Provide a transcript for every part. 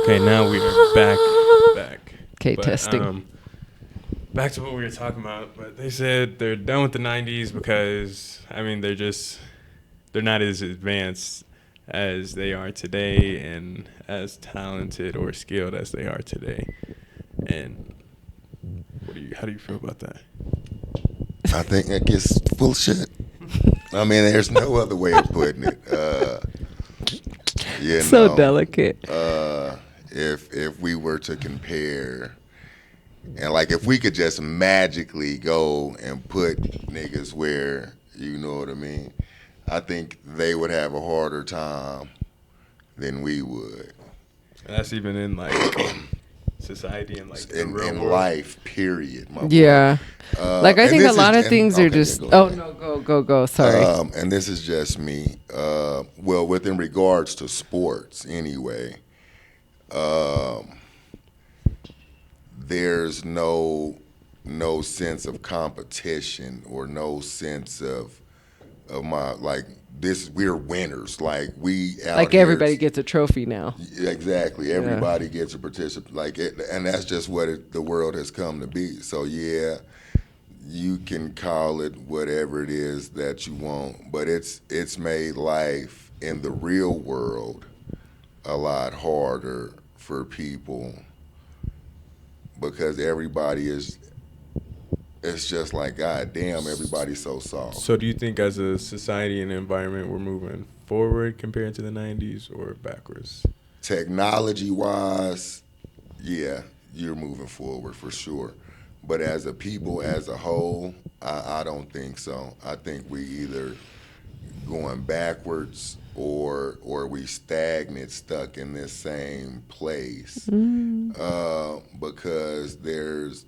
Okay, now we are back. Okay, testing. Back to what we were talking about. But they said they're done with the 90s because, I mean, they're not as advanced as they are today and as talented or skilled as they are today. And how do you feel about that? I think it gets full of shit. I mean, there's no other way of putting it. So delicate. If we were to compare, and like if we could just magically go and put niggas where, you know what I mean, I think they would have a harder time than we would. And that's even in like society and like in world. Life, period. Yeah. Like I think a lot of things are just. Oh no, go. Sorry. And this is just me. Well, within regards to sports, anyway. There's no sense of competition or no sense of my like this. We're winners. Like we out like here, everybody gets a trophy now. Exactly. Everybody gets a participant. Like it, and that's just what the world has come to be. So yeah, you can call it whatever it is that you want, but it's made life in the real world a lot harder for people because everybody is. It's just like, God damn, everybody's so soft. So do you think as a society and environment we're moving forward compared to the 90s or backwards? Technology-wise, yeah, you're moving forward for sure. But as a people, as a whole, I don't think so. I think we either going backwards or we stagnant, stuck in this same place because there's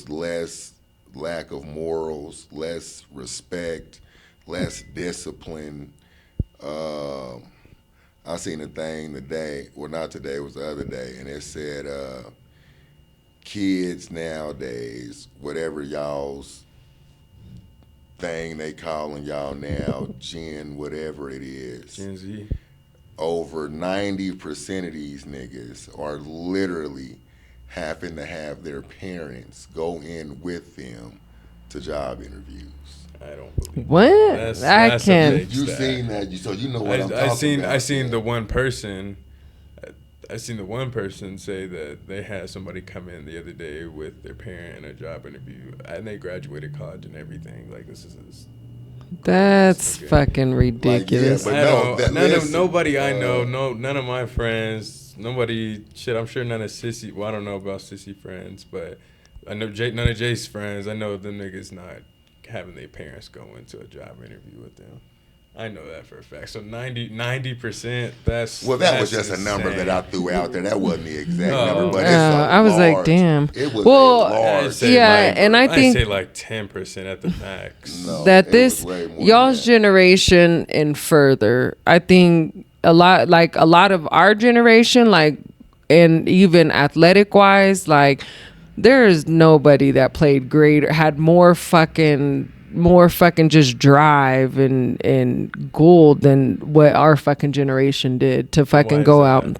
less lack of morals, less respect, less discipline. I seen a thing today, well not today, it was the other day, and it said kids nowadays, whatever y'all's thing they calling y'all now, Gen whatever it is. Gen Z. Over 90% of these niggas are literally having to have their parents go in with them to job interviews. I don't believe what? I can't. You seen that? So you know what I'm talking about. I seen the one person. I seen the one person say that they had somebody come in the other day with their parent in a job interview, and they graduated college and everything. Like this is. That's fucking ridiculous. Like, yeah, nobody I know, none of my friends. Nobody, I'm sure none of Sissy, well, I don't know about Sissy friends, but I know none of Jay's friends, I know them niggas not having their parents go into a job interview with them. I know that for a fact. So 90%, that's Well, that was just insane. a number that I threw out there. That wasn't the exact number, but I was like, damn. It was large. And I think I'd say like 10% at the max. That this, y'all's generation and further, I think a lot of our generation, like, and even athletic wise, like, there is nobody that played great or had more fucking just drive and gold than what our fucking generation did to fucking go out.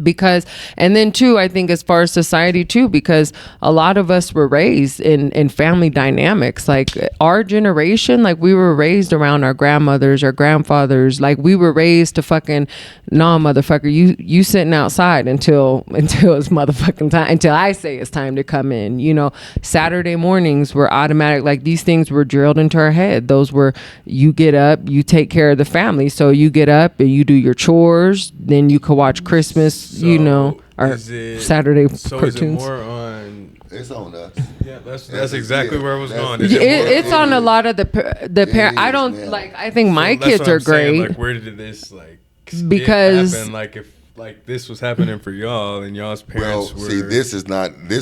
Because, and then too, I think as far as society too, because a lot of us were raised in family dynamics. Like our generation, like we were raised around our grandmothers, our grandfathers. Like we were raised to fucking, nah, motherfucker, you sitting outside until it's motherfucking time, until I say it's time to come in. You know, Saturday mornings were automatic. Like these things were drilled into our head. Those were, you get up, you take care of the family. So you get up and you do your chores, then you could watch Christmas. So you know, our Saturday so cartoons. Is it more on? It's on us. Yeah, that's exactly where I was going. It's on a lot of the parent. I don't now. Like. I think my kids are great. Saying, like, where did this because happen? Like if this was happening for y'all and y'all's parents were. See, this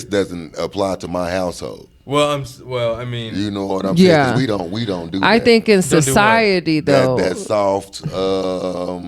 doesn't apply to my household. Well, I mean, you know what I'm saying? Yeah, we don't do. I that. think in society though, that soft. No,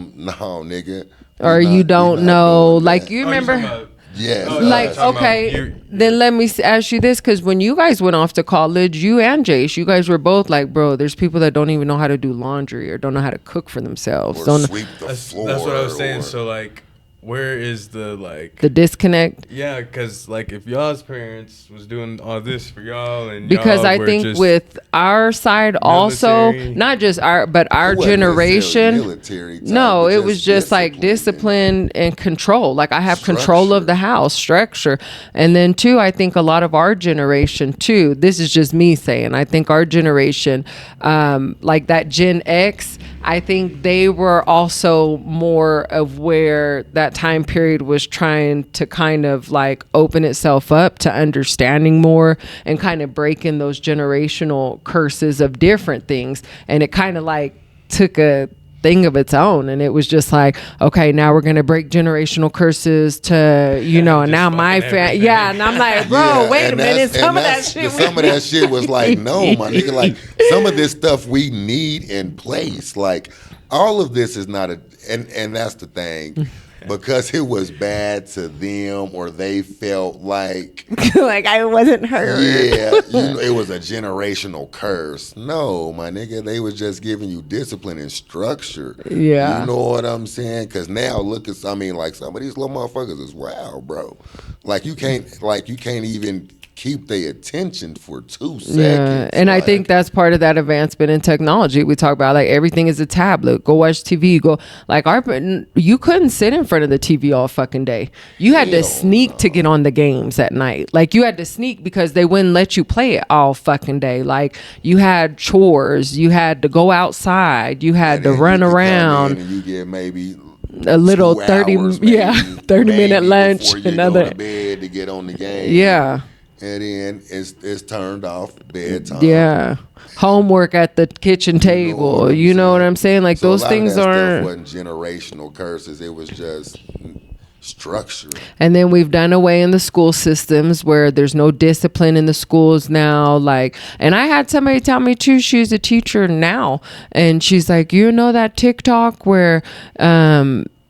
nigga. Or you don't know, like you remember. Yeah. Like, okay, then let me ask you this, because when you guys went off to college, you and Jace, you guys were both like, bro, there's people that don't even know how to do laundry or don't know how to cook for themselves. Or sweep the floor. That's what I was saying. So like, where is the like The disconnect. yeah, because like if y'all's parents was doing all this for y'all and Because y'all I were think just with our side also, military. not just our, but our It wasn't necessarily generation. military type, No, but it was just like discipline and control. Like I have control of Structure. the house, structure. And then too, I think a lot of our generation too, this is just me saying, I think our generation, like that Gen X, I think they were also more of where that time period was trying to kind of like open itself up to understanding more and kind of breaking those generational curses of different things. And it kind of like took a thing of its own, and it was just like, okay, now we're gonna break generational curses to, you know, and Just now my fucking everything. yeah, and I'm like, bro, Yeah, wait a and minute, that's- some and of that that's- shit some of that shit was like, no, my nigga, like some of this stuff we need in place. Like all of this is not and that's the thing. Because it was bad to them, or they felt like, like I wasn't hurt. yeah, you know, it was a generational curse. No, my nigga, they was just giving you discipline and structure. Yeah. You know what I'm saying? Because now look at, I mean, like some of these little motherfuckers is wild, bro. Like you can't even keep their attention for 2 seconds. Yeah, and I like, think that's part of that advancement in technology. We talk about like everything is a tablet. Go watch TV. Go like you couldn't sit in front of the TV all fucking day. You had to sneak to get on the games at night. Like you had to sneak because they wouldn't let you play it all fucking day. Like you had chores. You had to go outside. You had and to then run you could come around. in and you get maybe A little 2 30 hours, yeah, maybe, 30-minute maybe lunch, before you another go to bed to get on the game. Yeah. And then it's turned off bedtime. Yeah. Homework at the kitchen table. You know what I'm saying? Like So those a lot of things that stuff aren't. wasn't generational curses. It was just structure. And then we've done away in the school systems where there's no discipline in the schools now. Like, and I had somebody tell me too, she's a teacher now. And she's like, you know, that TikTok where,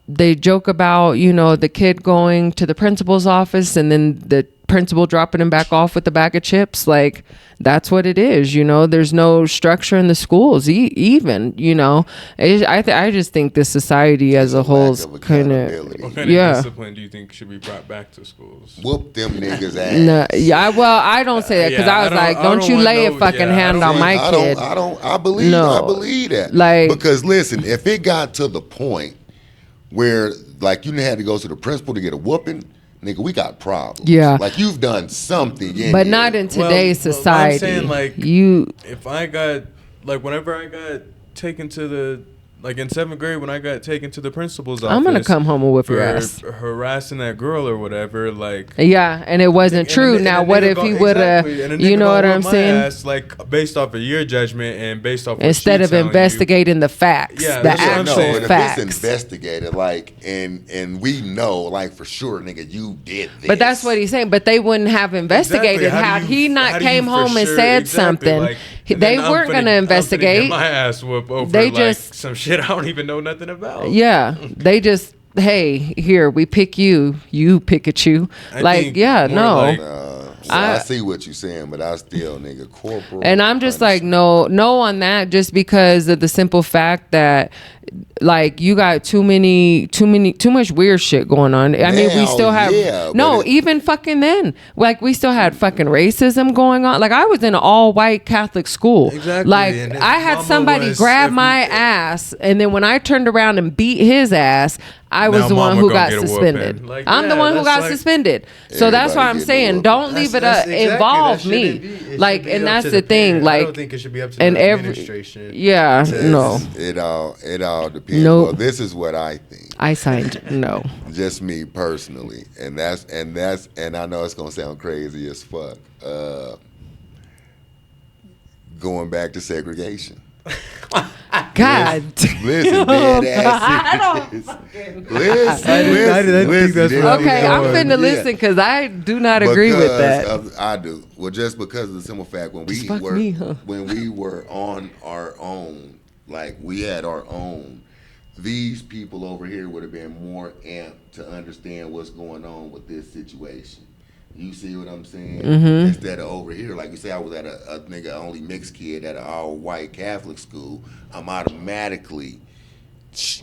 they joke about, you know, the kid going to the principal's office and then the principal dropping him back off with the bag of chips. Like that's what it is, you know. There's no structure in the schools even, you know. I just think the society as a whole is kind accountability. What kind Yeah. of discipline do you think should be brought back to schools? Whoop them niggas' ass. no, yeah, well, I don't say that because Yeah, I was like, I don't don't you want lay a no- fucking yeah, I hand don't on my want- kid. I believe No. that. Like- because listen, if it got to the point where like you had to go to the principal to get a whooping, nigga, we got problems. Yeah. Like you've done something in But here. not in today's I'm society. saying, like, you If I got like whenever I got taken to the like in 7th grade when I got taken to the principal's office, I'm gonna come home and whip for your ass. harassing that girl or whatever, like. Yeah, and it wasn't And true. a ni- Now, and a what nigga if he go- would have? exactly, and a You nigga know gonna what whoop I'm my saying? ass, like based off of your judgment and based off what Instead she of telling you. investigating the facts, Yeah, the that's what I'm actual saying. But if facts. it's investigated, like, and we know, like, for sure, nigga, you did this. But that's what he's saying. But they wouldn't have investigated Exactly. How had do you- he how not do you came for home and sure- said exactly, something. like, They and then weren't I'm gonna finna investigate. get my ass whooped over They like just- some shit I don't even know nothing about. Yeah, they just hey here we pick you Pikachu. I Like think yeah more no. like- So I see what you're saying, but I still, nigga, corporal. And I'm just like, punishment. no on that, just because of the simple fact that, like, you got too much weird shit going on. I mean, we Now, still have yeah, no, but even fucking then, like, we still had fucking racism going on. Like, I was in an all white Catholic school. Exactly, Like, and if I had mama somebody was- grab if my you- ass, and then when I turned around and beat his ass, I was Now the one mama who gonna got get a suspended. whooping. Like, I'm the yeah, one who that's got like- suspended. So that's why I'm Everybody getting a saying, whooping. don't leave it That's up. exactly- Involve that me. shouldn't be- it Like, should be and up that's to the thing. parent. I Like, don't think it should be up to and the every administration. yeah, no, It all depends. Nope. Well, this is what I think. I signed no. Just me personally, and I know it's gonna sound crazy as fuck. Going back to segregation. God, Listen, dead ass. Listen, think that's listen, what okay, I'm finna Yeah. listen because I do not agree with that. I do. Well, just because of the simple fact when Just fuck me, huh? when we were on our own, like we had our own, these people over here would have been more amped to understand what's going on with this situation. You see what I'm saying? Mm-hmm. Instead of over here, like you say, I was at a nigga only mixed kid at an all white Catholic school. I'm automatically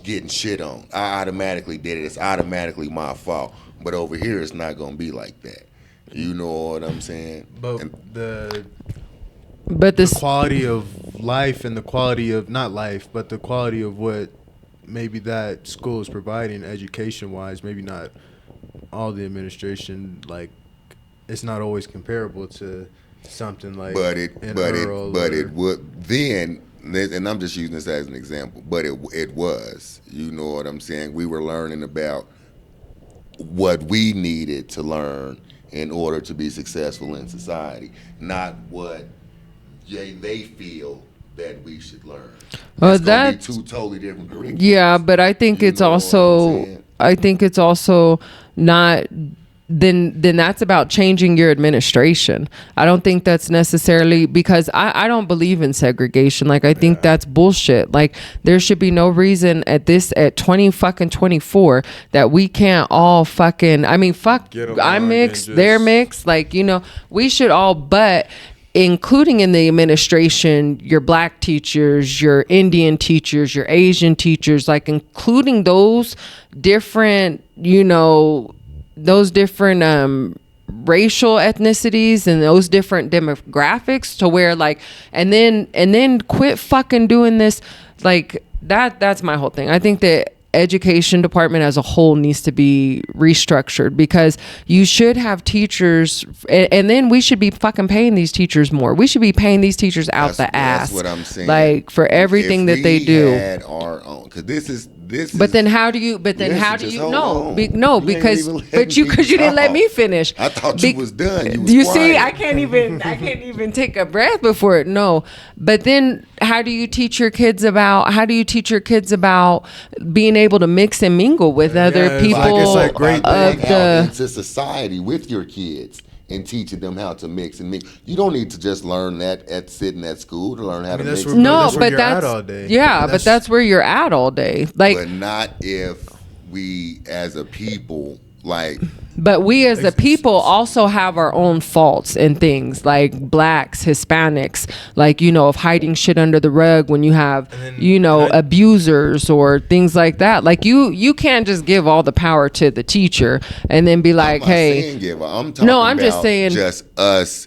getting shit on. I automatically did it. It's automatically my fault. But over here, it's not gonna be like that. You know what I'm saying? But And the But quality of life and the quality of not life, but the quality of what maybe that school is providing education wise, maybe not all the administration, like it's not always comparable to something like but it would then, and I'm just using this as an example, but it was, you know what I'm saying? We were learning about what we needed to learn in order to be successful in society, not what they feel that we should learn. That's gonna be two totally different curriculums. Yeah, but I think it's also not then that's about changing your administration. I don't think that's necessarily, because I don't believe in segregation. Like, I think that's bullshit. Like, there should be no reason at 2024 that we can't all fucking, I mean, fuck, I'm mixed, they're mixed. Like, you know, we should all, but including in the administration, your black teachers, your Indian teachers, your Asian teachers, like including those different, you know, those different racial ethnicities and those different demographics, to where like, and then quit fucking doing this. Like that's my whole thing. I think the education department as a whole needs to be restructured, because you should have teachers, and then we should be fucking paying these teachers more. We should be paying these teachers out the ass. That's what I'm saying. Like, for everything that they do. Had our own, because this is. But then how do you? But then how do you? No, because you didn't let me finish. I thought you was done. You see, I can't even take a breath before it. No, but then how do you teach your kids about? How do you teach your kids about being able to mix and mingle with other people into society with your kids? And teaching them how to mix and mix. You don't need to just learn that at sitting at school to learn how to mix. But that's where you're at all day. Like, but not if we as a people, like. But we as a people also have our own faults and things, like blacks, Hispanics, like, you know, of hiding shit under the rug when you have, you know, abusers or things like that. Like, you can't just give all the power to the teacher and then be like, hey, I'm just saying just us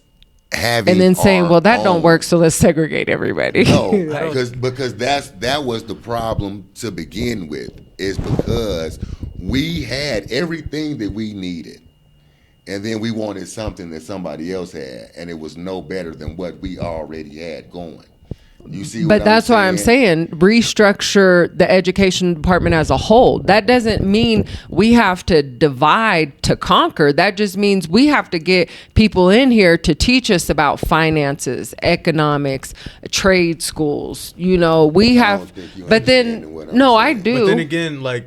having, and then saying, well, that don't work, so let's segregate everybody. No, because that was the problem to begin with, is because we had everything that we needed, and then we wanted something that somebody else had, and it was no better than what we already had going. You see, but that's why I'm saying restructure the education department as a whole. That doesn't mean we have to divide to conquer. That just means we have to get people in here to teach us about finances, economics, trade schools. You know, we have. But then, no, I do. But then again, like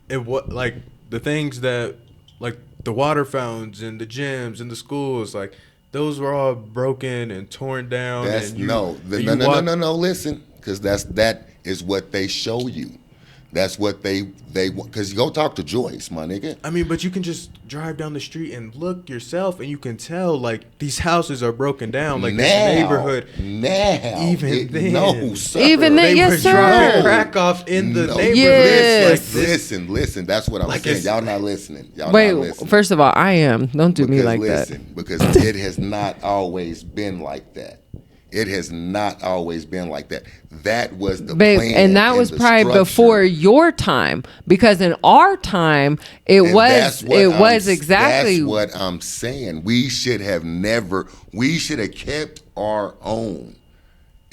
like the things that, like the water fountains and the gyms and the schools, like. Those were all broken and torn down. No. Listen, because that is what they show you. That's what they because you go talk to Joyce, my nigga. I mean, but you can just drive down the street and look yourself, and you can tell, like, these houses are broken down, like this neighborhood. Even then, yes, sir. Dropping crack off in the neighborhood. Yes. Listen. That's what I'm saying. Y'all not listening. First of all, I am. Don't do me like that. Because it has not always been like that. It has not always been like that. That was the plan, and that was probably structure. Before your time, because in our time it was exactly. That's what I'm saying. We should have kept our own,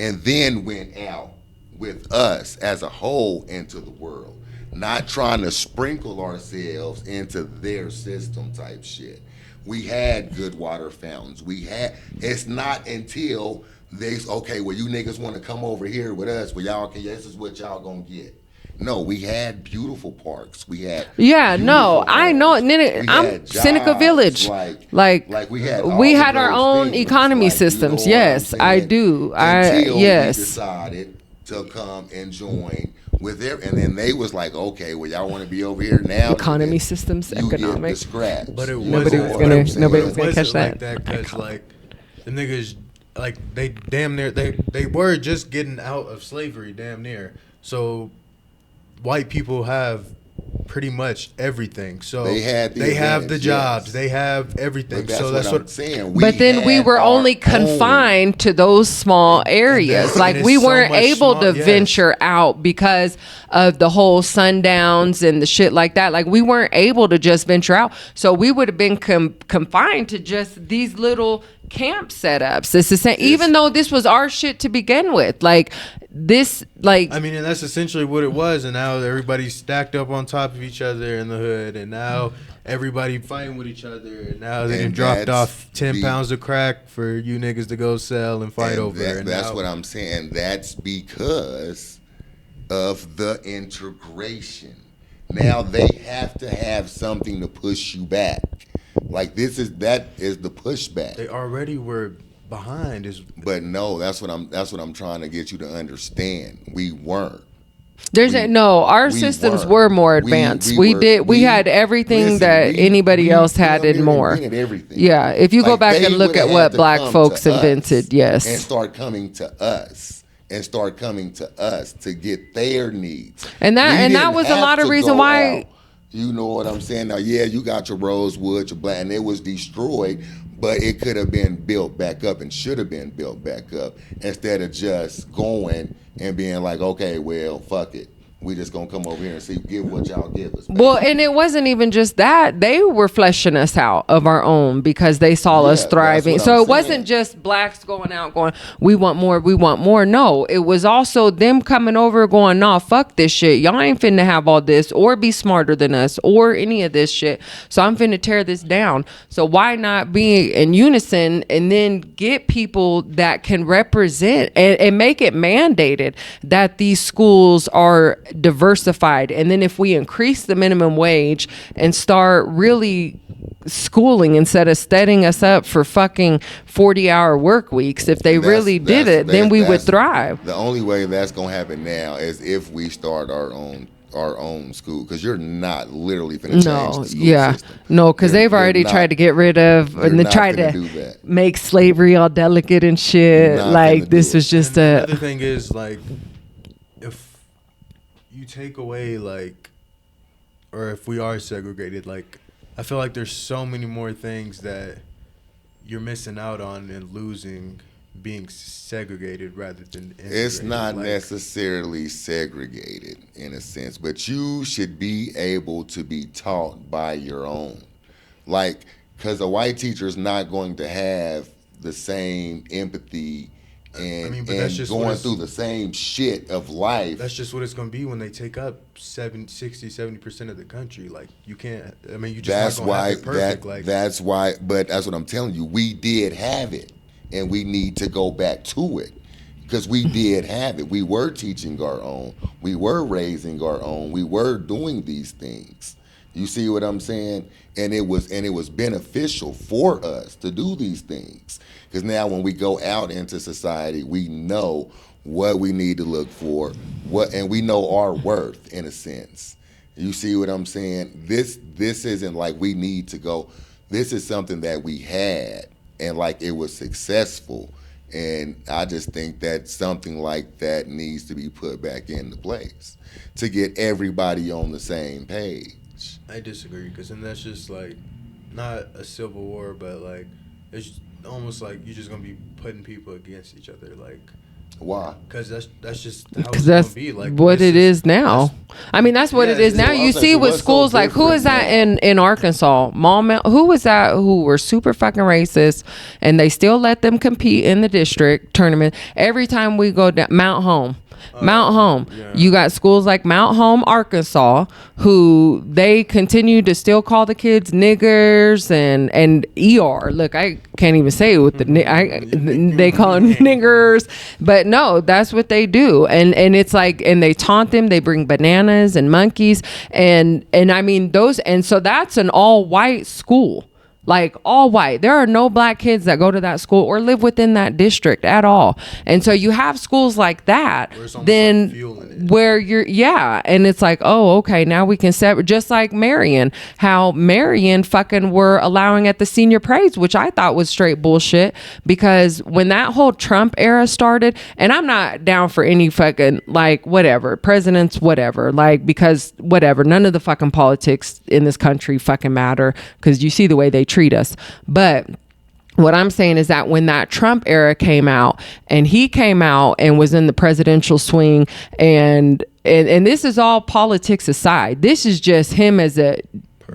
and then went out with us as a whole into the world, not trying to sprinkle ourselves into their system type shit. We had good water fountains. It's not until well, you niggas want to come over here with us, well, y'all can, this is what y'all gonna get. No, we had beautiful parks. We had I know. I'm Seneca Village. Like we had our own economy systems. You know, yes, I do. Until we decided to come and join with their, and then they was like, okay, well, y'all want to be over here now. Economy systems, economics. Scratch. But nobody was gonna catch that. Because like the niggas. Like they damn near they were just getting out of slavery damn near. So white people have pretty much everything. So They had the have the advantage, jobs, yes. they have everything. But So that's I'm what. saying. But then we had were our only own- confined to those small areas. and Like it's we so weren't much able to yes. venture out because of the whole sundowns and the shit like that. Like we weren't able to just venture out. So we would have been confined to just these little camp setups. It's the same, even though this was our shit to begin with. Like this, like I mean, and that's essentially what it was. And now everybody's stacked up on top of each other in the hood, and now everybody fighting with each other. And now they And dropped that's off 10 the- pounds of crack for you niggas to go sell and fight and over. And that's now- what I'm saying. That's because of the integration. Now they have to have something to push you back. Like that is the pushback. They already were behind. But no, that's what I'm trying to get you to understand. We weren't. our we systems weren't. were more We- advanced. we We were- had everything listen, that anybody else had we and more. invented everything. Yeah, if you go Like, back they and look would've at had what to black come folks to us invented, yes. and start coming to us to get their needs. And that- We and that didn't was a have lot of to reason go why- out. You know what I'm saying? Now, yeah, you got your Rosewood, your Black, and it was destroyed, but it could have been built back up and should have been built back up instead of just going and being like, okay, well, fuck it. We just gonna come over here and see, give what y'all give us. Well, and it wasn't even just that. They were fleshing us out of our own because they saw us Yeah, thriving. that's So what it I'm wasn't saying. just blacks going out going, we want more, we want more. No, it was also them coming over going, nah, fuck this shit. Y'all ain't finna have all this or be smarter than us or any of this shit. So I'm finna tear this down. So why not be in unison and then get people that can represent and make it mandated that these schools are diversified. And then if we increase the minimum wage and start really schooling instead of setting us up for fucking 40-hour work weeks, if they really did it, then we would thrive. The only way that's gonna happen now is if we start our own school, because you're not literally finna change the school system. No, because they've You're already not- tried to get rid of you're and they not tried finna to do that. make slavery all delicate and shit. You're not Like finna this do was it. just And a the other thing is, like, if you take away, like, or if we are segregated, like, I feel like there's so many more things that you're missing out on and losing being segregated rather than It's integrated. not Like, necessarily segregated in a sense, but you should be able to be taught by your own. Like, because a white teacher is not going to have the same empathy and, I mean, but that's and just what going it's- through the same shit of life. That's just what it's going to be when they take up 60-70% of the country. Like, you can't, I mean, you just That's not gonna why have it perfect. Like, that's why, but that's what I'm telling you. We did have it, and we need to go back to it because we did have it. We were teaching our own. We were raising our own. We were doing these things. You see what I'm saying? And it was beneficial for us to do these things because now when we go out into society, we know what we need to look for, and we know our worth in a sense. You see what I'm saying? This isn't like we need to go. This is something that we had and like it was successful. And I just think that something like that needs to be put back into place to get everybody on the same page. I disagree, because then that's just like not a civil war, but like it's almost like you're just gonna be putting people against each other, like Why? because that's just how because it's that's gonna be. Like what this it is now. I mean, that's what Yeah, it is it's- now. You so see with what's so schools like who is that different in Arkansas? Who was that who were super fucking racist and they still let them compete in the district tournament every time we go down Mount Home. yeah. You got schools like Mount Home, Arkansas, who they continue to still call the kids niggers and ER. Look, I can't even say it with they call them niggers, but no, that's what they do. And it's like, and they taunt them. They bring bananas and monkeys, and I mean those. And so that's an all white school. like all white. There are no black kids that go to that school or live within that district at all. And so you have schools like that, then where you're, and it's like, oh, okay, now we can separate, just like Marion, how Marion fucking were allowing at the senior parades, which I thought was straight bullshit, because when that whole Trump era started, and I'm not down for any fucking, like, whatever, presidents, whatever, like, because whatever, none of the fucking politics in this country fucking matter, because you see the way they treat us. But what I'm saying is that when that Trump era came out, and he came out and was in the presidential swing, and this is all politics aside, this is just him as a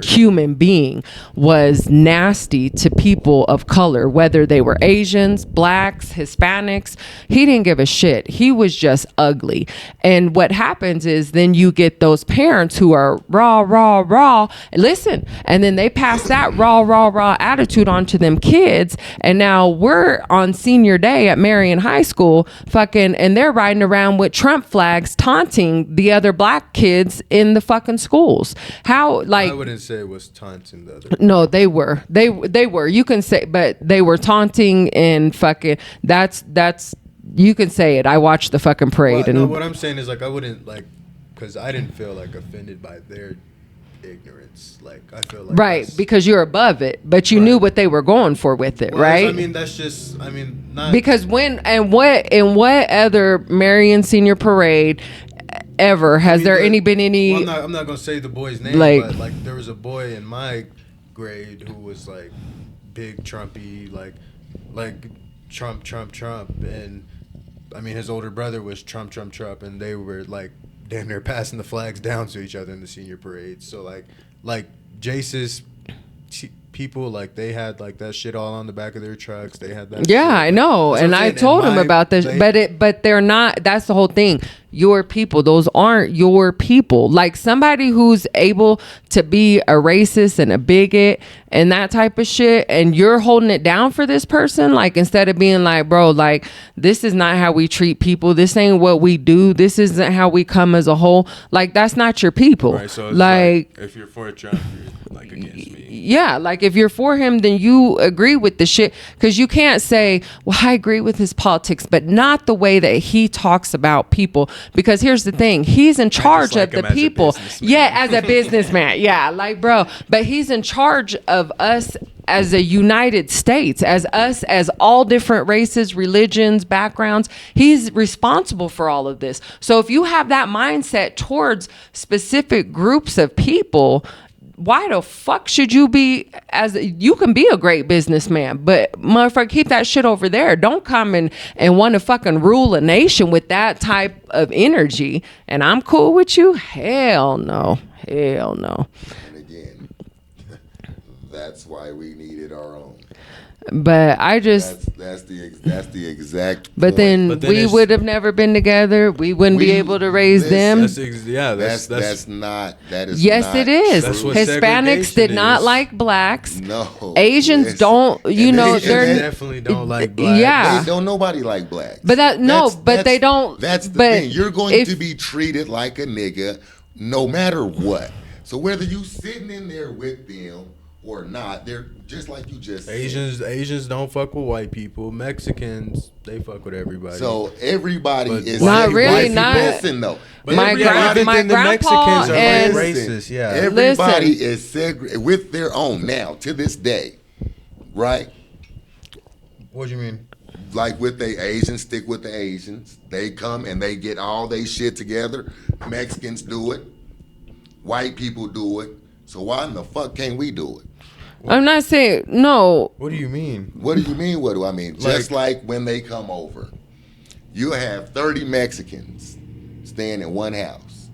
human being, was nasty to people of color, whether they were Asians, blacks, Hispanics. He didn't give a shit. He was just ugly. And what happens is then you get those parents who are raw, listen, and then they pass that raw attitude on to them kids, and now we're on senior day at Marion High School fucking, and they're riding around with Trump flags taunting the other black kids in the fucking schools. How, like, I wouldn't say it was taunting the other. No, they were. They were. You can say, but they were taunting and fucking. That's. You can say it. I watched the fucking parade. Well, and no, what I'm saying is, like, I wouldn't, like, because I didn't feel like offended by their ignorance. Like, I feel like right, because you're above it, but you knew what they were going for with it, right? I mean, that's just. I mean, not because when and what in what other Marion Senior Parade ever has there been any? Well, I'm not gonna say the boy's name, like, but like there was a boy in my grade who was like big Trumpy, like Trump, and I mean his older brother was Trump, and they were like damn near passing the flags down to each other in the senior parade. So like Jace's people, like they had like that shit all on the back of their trucks. They had that. Yeah, shit. I know, and I told him about this, but they're not. That's the whole thing. Your people, those aren't your people. Like somebody who's able to be a racist and a bigot and that type of shit, and you're holding it down for this person. Like instead of being like, bro, like this is not how we treat people. This ain't what we do. This isn't how we come as a whole. Like that's not your people. Right. So it's like if you're for Trump, you're like against me. Yeah, like if you're for him, then you agree with the shit, because you can't say, well, I agree with his politics, but not the way that he talks about people. Because here's the thing, he's in charge of the people. Yeah, as a businessman. Yeah, like bro, but he's in charge of us as a United States, as us, as all different races, religions, backgrounds. He's responsible for all of this. So if you have that mindset towards specific groups of people, why the fuck should you be you can be a great businessman, but motherfucker, keep that shit over there. Don't come and want to fucking rule a nation with that type of energy. And I'm cool with you? Hell no. Hell no. And again, that's why we needed our own. But I just that's the exact. But then we would have never been together. We wouldn't be able to raise them. That's not. Yes, not, it is. Hispanics did not like blacks. No, Asians don't. You know, they definitely don't like blacks. Yeah, they don't. Nobody like blacks. But they don't. That's the thing. You're going to be treated like a nigga no matter what. So whether you sitting in there with them or not, they're just like you just said. Asians don't fuck with white people. Mexicans, they fuck with everybody. So everybody is not really not. Listen though, my grandpa and racist. Yeah, everybody is with their own now to this day, right? What do you mean? Like with the Asians, stick with the Asians. They come and they get all they shit together. Mexicans do it. White people do it. So why in the fuck can't we do it? I'm not saying no. What do you mean? What do you mean? What do I mean? Just like when they come over, you have 30 Mexicans staying in one house.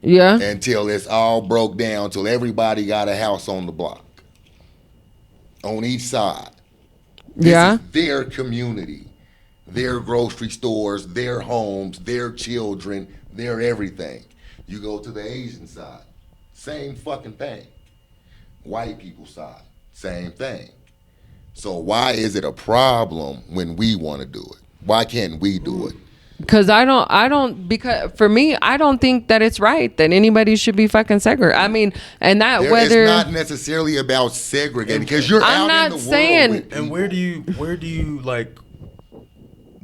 Yeah. Until it's all broke down, till everybody got a house on the block. On each side. This is their community, their grocery stores, their homes, their children, their everything. You go to the Asian side, same fucking thing. White people side, same thing. So why is it a problem when we want to do it? Why can't we do it? Because because for me, I don't think that it's right that anybody should be fucking segregated. I mean, and that whether it's not necessarily about segregating because you're I'm out not in the saying- world. And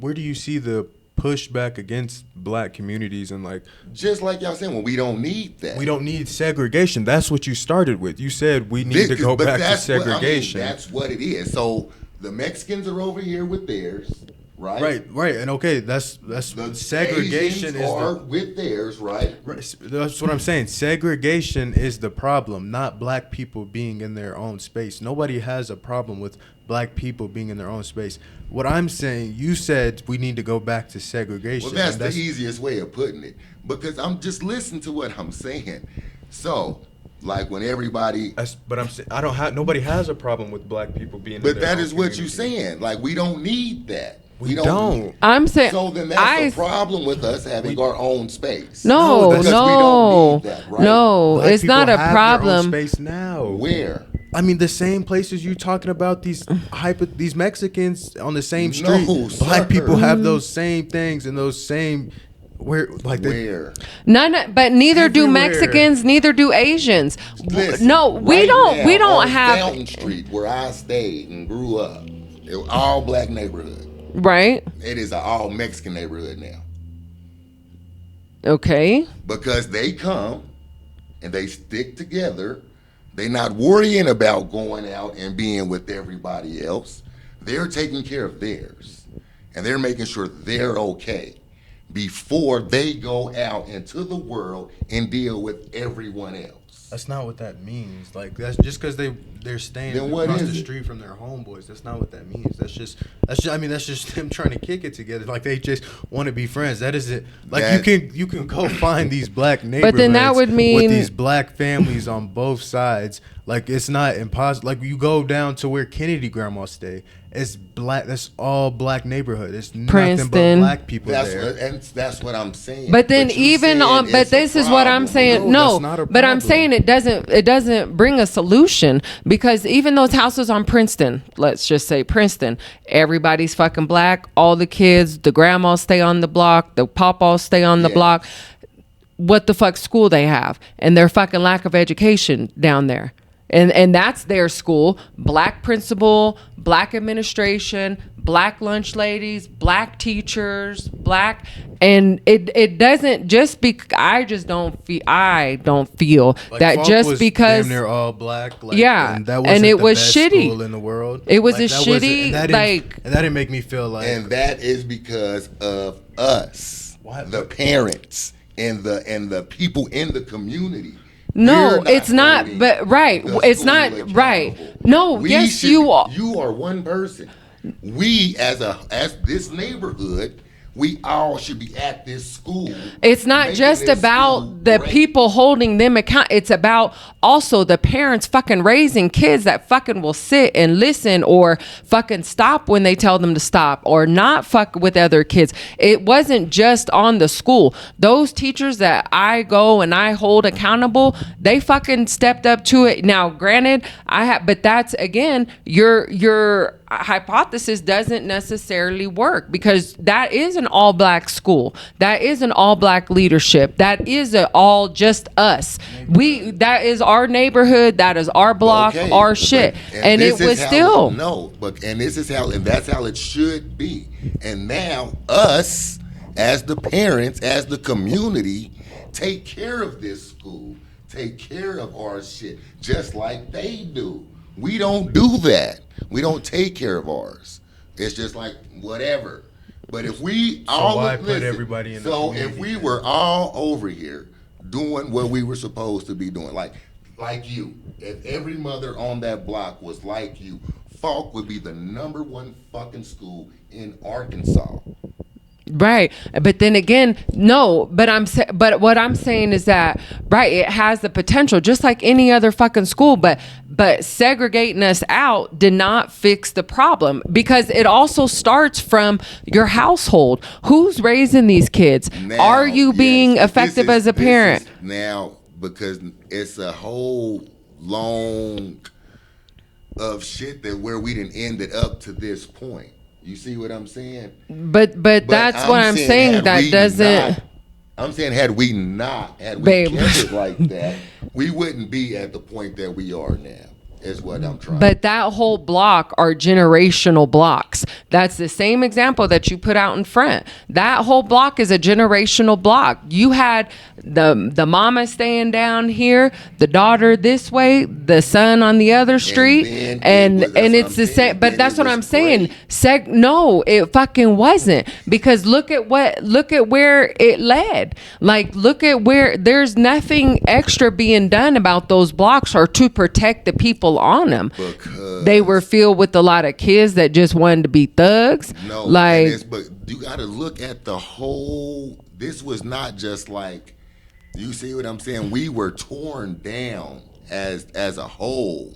where do you see the pushback against black communities and like Just like y'all saying, well, we don't need that. we don't need segregation. That's what you started with. You said we need to go But back to that's what- segregation. that's what it is. So the Mexicans are over here with theirs, right? Right, and okay, that's The segregation Asians is are the with theirs, right? right, that's what I'm saying. Segregation is the problem, not black people being in their own space. Nobody has a problem with black people being in their own space. What I'm saying, you said we need to go back to segregation. Well, that's and the easiest way of putting it because I'm just listening to what I'm saying. So, like when everybody, But I'm saying nobody has a problem with black people being. but in their that own is what you're community. saying. Like we don't need that. We don't. I'm saying So then that's the problem with us having our own space. no, Because we don't need that, right? no, Black it's people not a have their own problem. space now. Where? I mean, the same places you talking about these Mexicans on the same street. No, Black sir. people have those same things and those same Where? But neither do Everywhere. Mexicans, neither do Asians. Listen, No, we right don't. now We don't on have Fountain Street where I stayed and grew up. It was all black neighborhood. right. It is an all Mexican neighborhood now Okay. because they come and they stick together. They not worrying about going out and being with everybody else. They're taking care of theirs, and they're making sure they're okay before they go out into the world and deal with everyone else. That's not what that means. Like that's just because they're staying Then what across is the it? street from their homeboys. That's not what that means. That's just I mean that's just them trying to kick it together. Like they just want to be friends. That is it. Like you can go find these black neighborhoods. then that would mean- with these black families on both sides. Like it's not impossible. Like you go down to where Kennedy grandma stay. It's black. That's all black neighborhood. It's nothing but Princeton. black people there. That's what I'm saying. But then you even said on, but it's a this is what I'm problem. saying. No, No, that's not a but I'm problem. saying it doesn't bring a solution because even those houses on Princeton, let's just say Princeton, everybody's fucking black. All the kids, the grandmas stay on the block, the papas stay on the Yeah. block. What the fuck school they have and their fucking lack of education down there. And that's their school. Black principal, black administration, black lunch ladies, black teachers, black, and it doesn't just be. I don't feel Like, that Falk just was because damn near all black. Like, Yeah, and, that and wasn't it the was best shitty. school in the world. It was Like, a that wasn't- shitty, and that like- and that didn't make me feel like. And that is because of us, What? the parents and the people in the community. No, We're it's not. holding But right, the it's school not right. accountable. No, We yes, should- you are. You are one person. We as this neighborhood, we all should be at this school. It's not making just this about school the great. people holding them account. It's about also the parents fucking raising kids that fucking will sit and listen or fucking stop when they tell them to stop or not fuck with other kids. It wasn't just on the school. Those teachers that I go and I hold accountable, they fucking stepped up to it. Now, granted, but that's again, your hypothesis doesn't necessarily work because that is an all black school. That is an all black leadership. That is all just us. That is our neighborhood. That is our block, Okay, our shit. but- And it this is was how- still. no, and that's how it should be. And now us, as the parents, as the community, take care of this school, take care of our shit, just like they do. We don't do that. We don't take care of ours. It's just like whatever. But if we all why put everybody in the so if community we then? were all over here doing what we were supposed to be doing, like you, if every mother on that block was like you, Falk would be the #1 fucking school in Arkansas. Right, but then again, no. But what I'm saying is that right, it has the potential, just like any other fucking school. But segregating us out did not fix the problem because it also starts from your household. Who's raising these kids? Now, Are you yes, being but effective this as a this parent? is now, because it's a whole long of shit that where we didn't ended up to this point. You see what I'm saying? But that's what I'm saying. had That we doesn't. not- I'm saying had we Babe. kept it like that, we wouldn't be at the point that we are now. Is what I'm trying. But that whole block are generational blocks. That's the same example that you put out in front. That whole block is a generational block. You had the mama staying down here, the daughter this way, the son on the other street, then and that's what it's I'm the saying. same. But Then that's it what was I'm saying. great. No, it fucking wasn't, because look at where it led. Like, look at where there's nothing extra being done about those blocks or to protect the people on them. Because They were filled with a lot of kids that just wanted to be thugs. no, Like, but you got to look at the whole. This was not just like, you see what I'm saying? We were torn down as a whole.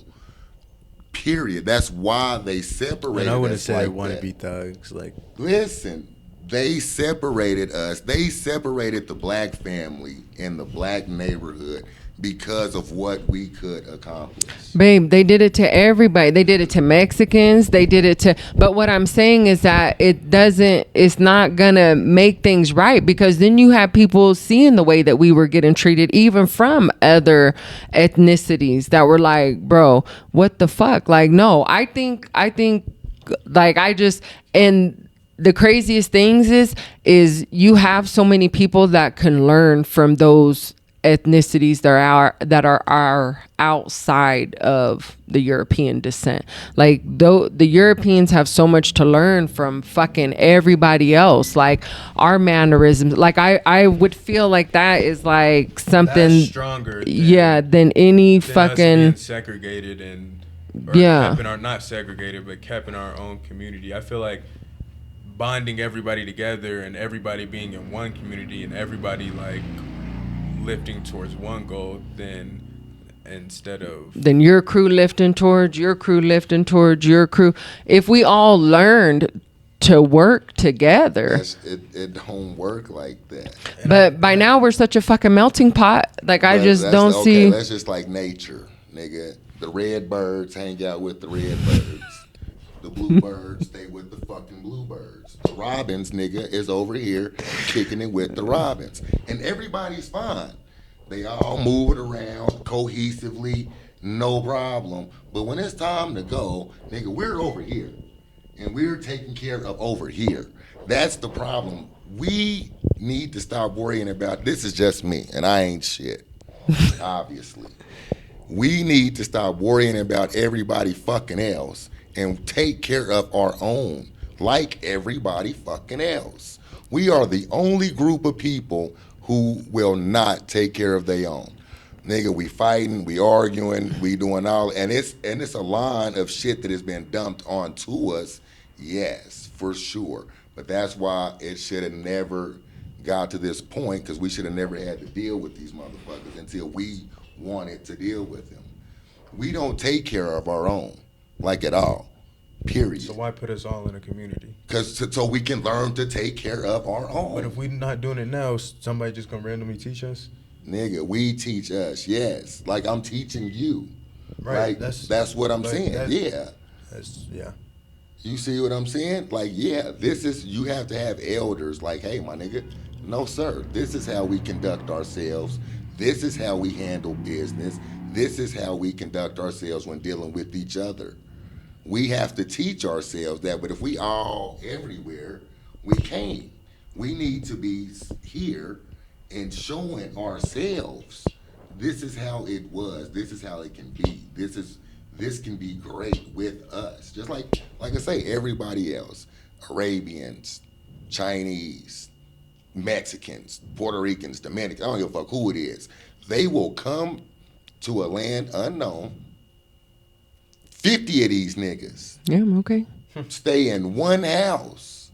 Period. That's why they separated. And I wouldn't us say like they want to that. be thugs. Like, Listen, they separated us. They separated the black family in the black neighborhood because of what we could accomplish. babe, they did it to everybody. They did it to Mexicans. They did it to. But what I'm saying is that it's not gonna make things right, because then you have people seeing the way that we were getting treated, even from other ethnicities, that were like, bro, what the fuck? Like, no, I think, like, and the craziest things is you have so many people that can learn from those ethnicities that are outside of the European descent. Like, though the Europeans have so much to learn from fucking everybody else, like our mannerisms. Like, I would feel like that is like something That's stronger than any than us fucking being segregated and kept in our, not segregated, but kept in our own community. I feel like bonding everybody together and everybody being in one community and everybody like lifting towards one goal, then instead of then your crew lifting towards your crew lifting towards your crew. If we all learned to work together. It don't work like that. But by now we're such a fucking melting pot. Like, I just don't see. That's just like nature, nigga. The red birds hang out with the red birds. The blue birds stay with the fucking blue birds. The robins, nigga, is over here kicking it with the robins. And everybody's fine. They all moving around cohesively, no problem. But when it's time to go, nigga, we're over here. And we're taking care of over here. That's the problem. We need to stop worrying about, this is just me, and I ain't shit, obviously. We need to stop worrying about everybody fucking else and take care of our own, like everybody fucking else. We are the only group of people who will not take care of their own. Nigga, we fighting, we arguing, we doing all, and it's a line of shit that has been dumped onto us, yes, for sure. But that's why it should have never got to this point, because we should have never had to deal with these motherfuckers until we wanted to deal with them. We don't take care of our own, like at all, period. so why put us all in a community? Because so we can learn to take care of our own. But if we're not doing it now, somebody just gonna randomly teach us? Nigga, we teach us, yes. Like I'm teaching you. Right. Like, that's what I'm like, saying, yeah. Yeah. You see what I'm saying? Like, yeah, you have to have elders like, hey, my nigga, no, sir, this is how we conduct ourselves. This is how we handle business. This is how we conduct ourselves when dealing with each other. We have to teach ourselves that, but if we all everywhere, we can't. We need to be here and showing ourselves, this is how it was, this is how it can be, this can be great with us. Just like I say, everybody else, Arabians, Chinese, Mexicans, Puerto Ricans, Dominicans, I don't give a fuck who it is. They will come to a land unknown, 50 of these niggas, Yeah, okay. stay in one house,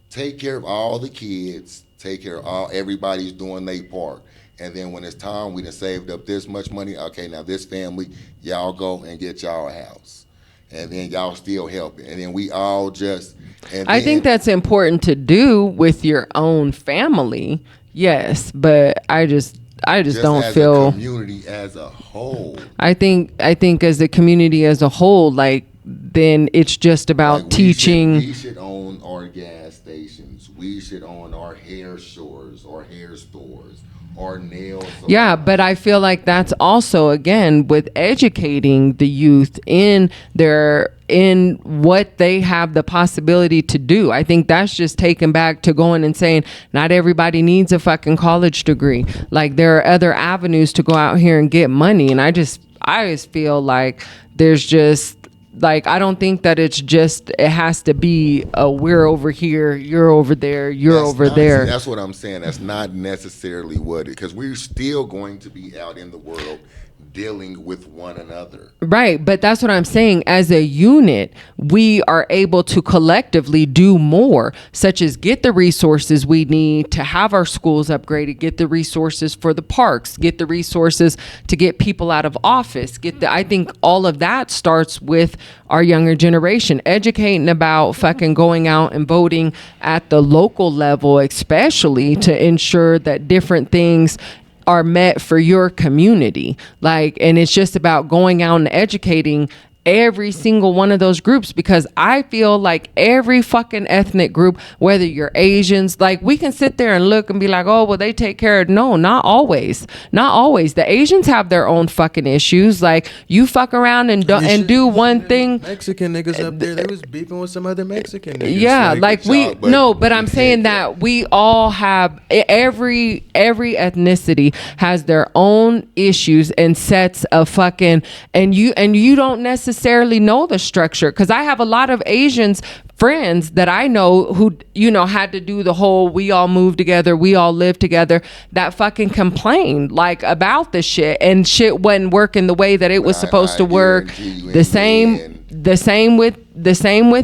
take care of all the kids, take care of everybody's doing their part. And then when it's time, we done saved up this much money. Okay, now this family, y'all go and get y'all a house. And then y'all still helping. And then we all just... I think that's important to do with your own family. Yes, but I just don't as feel... a community as a whole. I think as a community as a whole, like, then it's just about Like, teaching... We should own gas stations. We should own our hair stores, our hair stores, our nail salons. Yeah, but I feel like that's also, again, with educating the youth in what they have the possibility to do. I think that's just taken back to going and saying not everybody needs a fucking college degree. Like, there are other avenues to go out here and get money. And I just feel like there's just, like, I don't think that it has to be we're over here, you're over there, there. That's what I'm saying. That's not necessarily what it, because we're still going to be out in the world dealing with one another. Right, but that's what I'm saying. As a unit, we are able to collectively do more, such as get the resources we need to have our schools upgraded, get the resources for the parks, get the resources to get people out of office. I think all of that starts with our younger generation, educating about fucking going out and voting at the local level, especially to ensure that different things are met for your community. Like, and it's just about going out and educating every single one of those groups, because I feel like every fucking ethnic group, whether you're Asians, like, we can sit there and look and be like, oh, well, they take care of, no, not always. The Asians have their own fucking issues. Like, you fuck around and do one thing. Mexican niggas up there, they was beefing with some other Mexican niggas. Yeah, but I'm saying that we all have, every ethnicity has their own issues and sets of fucking, and you don't necessarily know the structure, because I have a lot of Asians friends that I know who, had to do the whole we all move together, we all live together, that fucking complained like about the shit, and shit wasn't working the way that it was supposed to work. The same with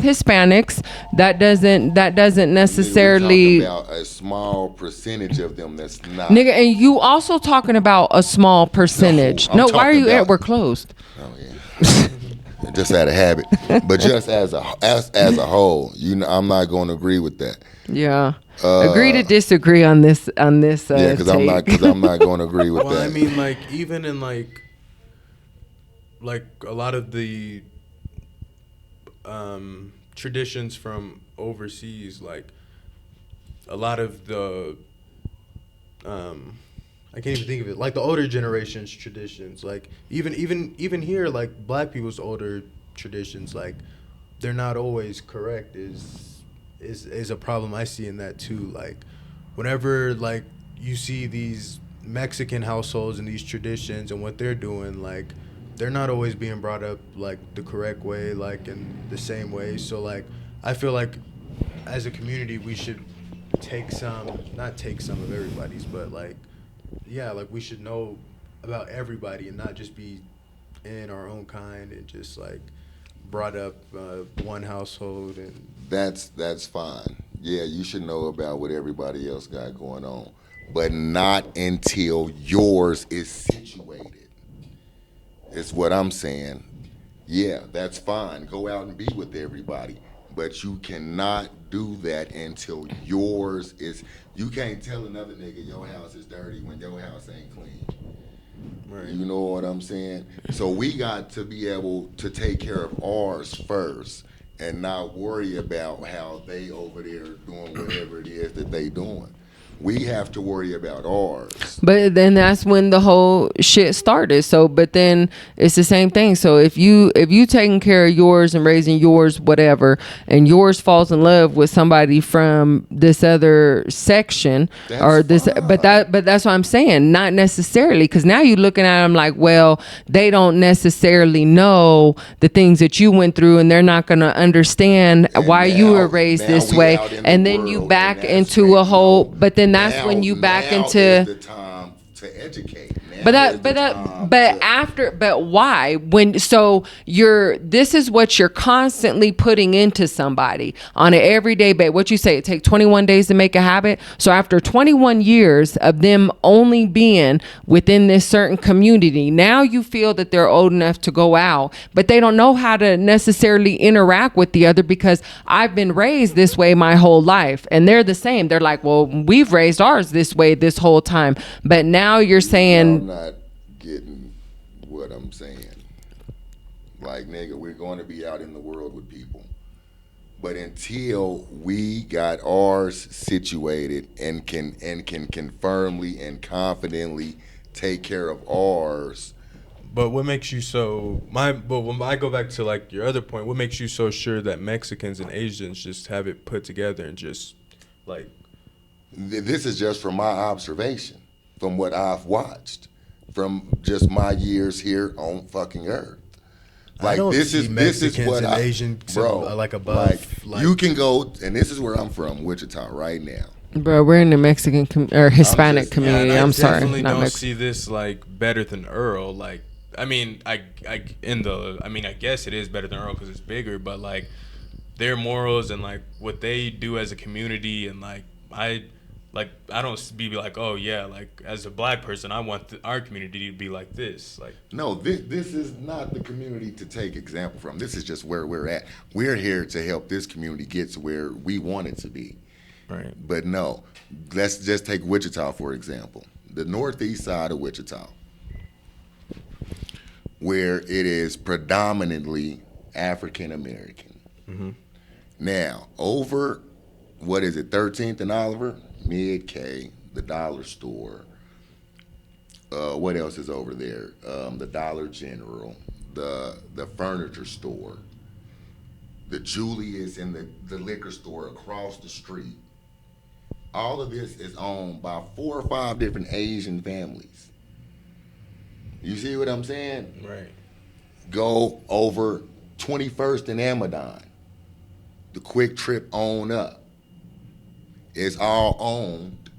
Hispanics. That doesn't necessarily, about a small percentage of them that's not, nigga. And you also talking about a small percentage. No, why are you at? We're closed. Oh yeah. Just out of habit, but just as a whole, I'm not going to agree with that. Yeah, agree to disagree on this. Yeah, because I'm not going to agree with that. Well, I mean, like, even in like a lot of the traditions from overseas, like a lot of the I can't even think of it. Like the older generation's traditions, like even here, like black people's older traditions, like they're not always correct. Is a problem I see in that too. Like whenever like you see these Mexican households and these traditions and what they're doing, like they're not always being brought up like the correct way, like in the same way. So like I feel like as a community we should not take some of everybody's, but like, yeah, like we should know about everybody and not just be in our own kind and just like brought up one household. And that's fine. Yeah, you should know about what everybody else got going on, but not until yours is situated. Is what I'm saying. Yeah, that's fine. Go out and be with everybody, but you cannot do that until yours is. You can't tell another nigga your house is dirty when your house ain't clean. Right. You know what I'm saying? So we got to be able to take care of ours first and not worry about how they over there doing whatever it is that they doing. We have to worry about ours. But then that's when the whole shit started. So, but then it's the same thing. So if you taking care of yours and raising yours, whatever, and yours falls in love with somebody from this other section, but that's what I'm saying. Not necessarily, because now you're looking at them like, well, they don't necessarily know the things that you went through, and they're not going to understand why you were raised this way. And then you back into a whole, but then that's when you back into the time to educate. But why? This is what you're constantly putting into somebody on an everyday basis. What you say, it takes 21 days to make a habit. So after 21 years of them only being within this certain community, now you feel that they're old enough to go out, but they don't know how to necessarily interact with the other, because I've been raised this way my whole life, and they're the same. They're like, well, we've raised ours this way this whole time, but now you're saying, not getting what I'm saying. Like, nigga, we're going to be out in the world with people, But until we got ours situated and can firmly and confidently take care of ours. But what makes you but when I go back to like your other point, what makes you so sure that Mexicans and Asians just have it put together and just like? This is just from my observation, from what I've watched, from just my years here on fucking Earth. Like, I don't this see is Mexicans what and Asians like above. Like, you can go, and this is where I'm from, Wichita, right now. Bro, we're in the Mexican or Hispanic just- community. I I'm sorry, definitely not don't Mexican. see this like better than Earl. Like, I mean, I guess it is better than Earl because it's bigger, but like their morals and like what they do as a community, and like I don't be like, oh yeah, like as a black person, I want our community to be like this. Like, No, this is not the community to take example from. This is just where we're at. We're here to help this community get to where we want it to be. right? But no, let's just take Wichita, for example. The northeast side of Wichita, where it is predominantly African American. Mm-hmm. Now, over, 13th and Oliver? Mid-K, the dollar store. What else is over there? The Dollar General, the furniture store, the Julius, and the liquor store across the street. All of this is owned by 4 or 5 different Asian families. You see what I'm saying? Right. Go over 21st and Amadon, the Quick Trip on up. It's all owned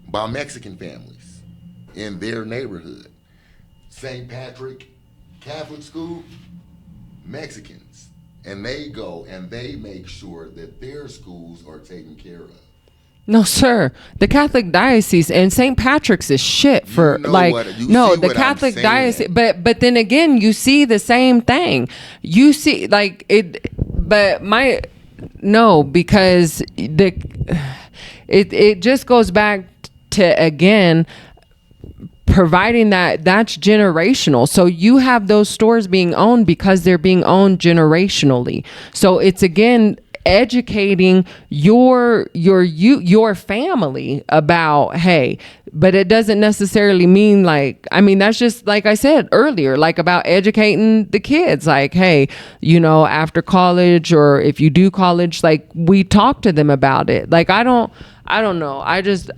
by Mexican families in their neighborhood. St. Patrick Catholic School, Mexicans. And they go and they make sure that their schools are taken care of. No, sir. The Catholic diocese and St. Patrick's is shit for You know like what- you no, see the what I'm Catholic saying. diocese. But then again, you see the same thing. You see like it, but because it just goes back to again providing that's generational. So you have those stores being owned because they're being owned generationally. So it's again educating your family about, hey, but it doesn't necessarily mean like, I mean, that's just like I said earlier, like about educating the kids, like, hey, after college, or if you do college, like we talk to them about it. Like I don't know. I just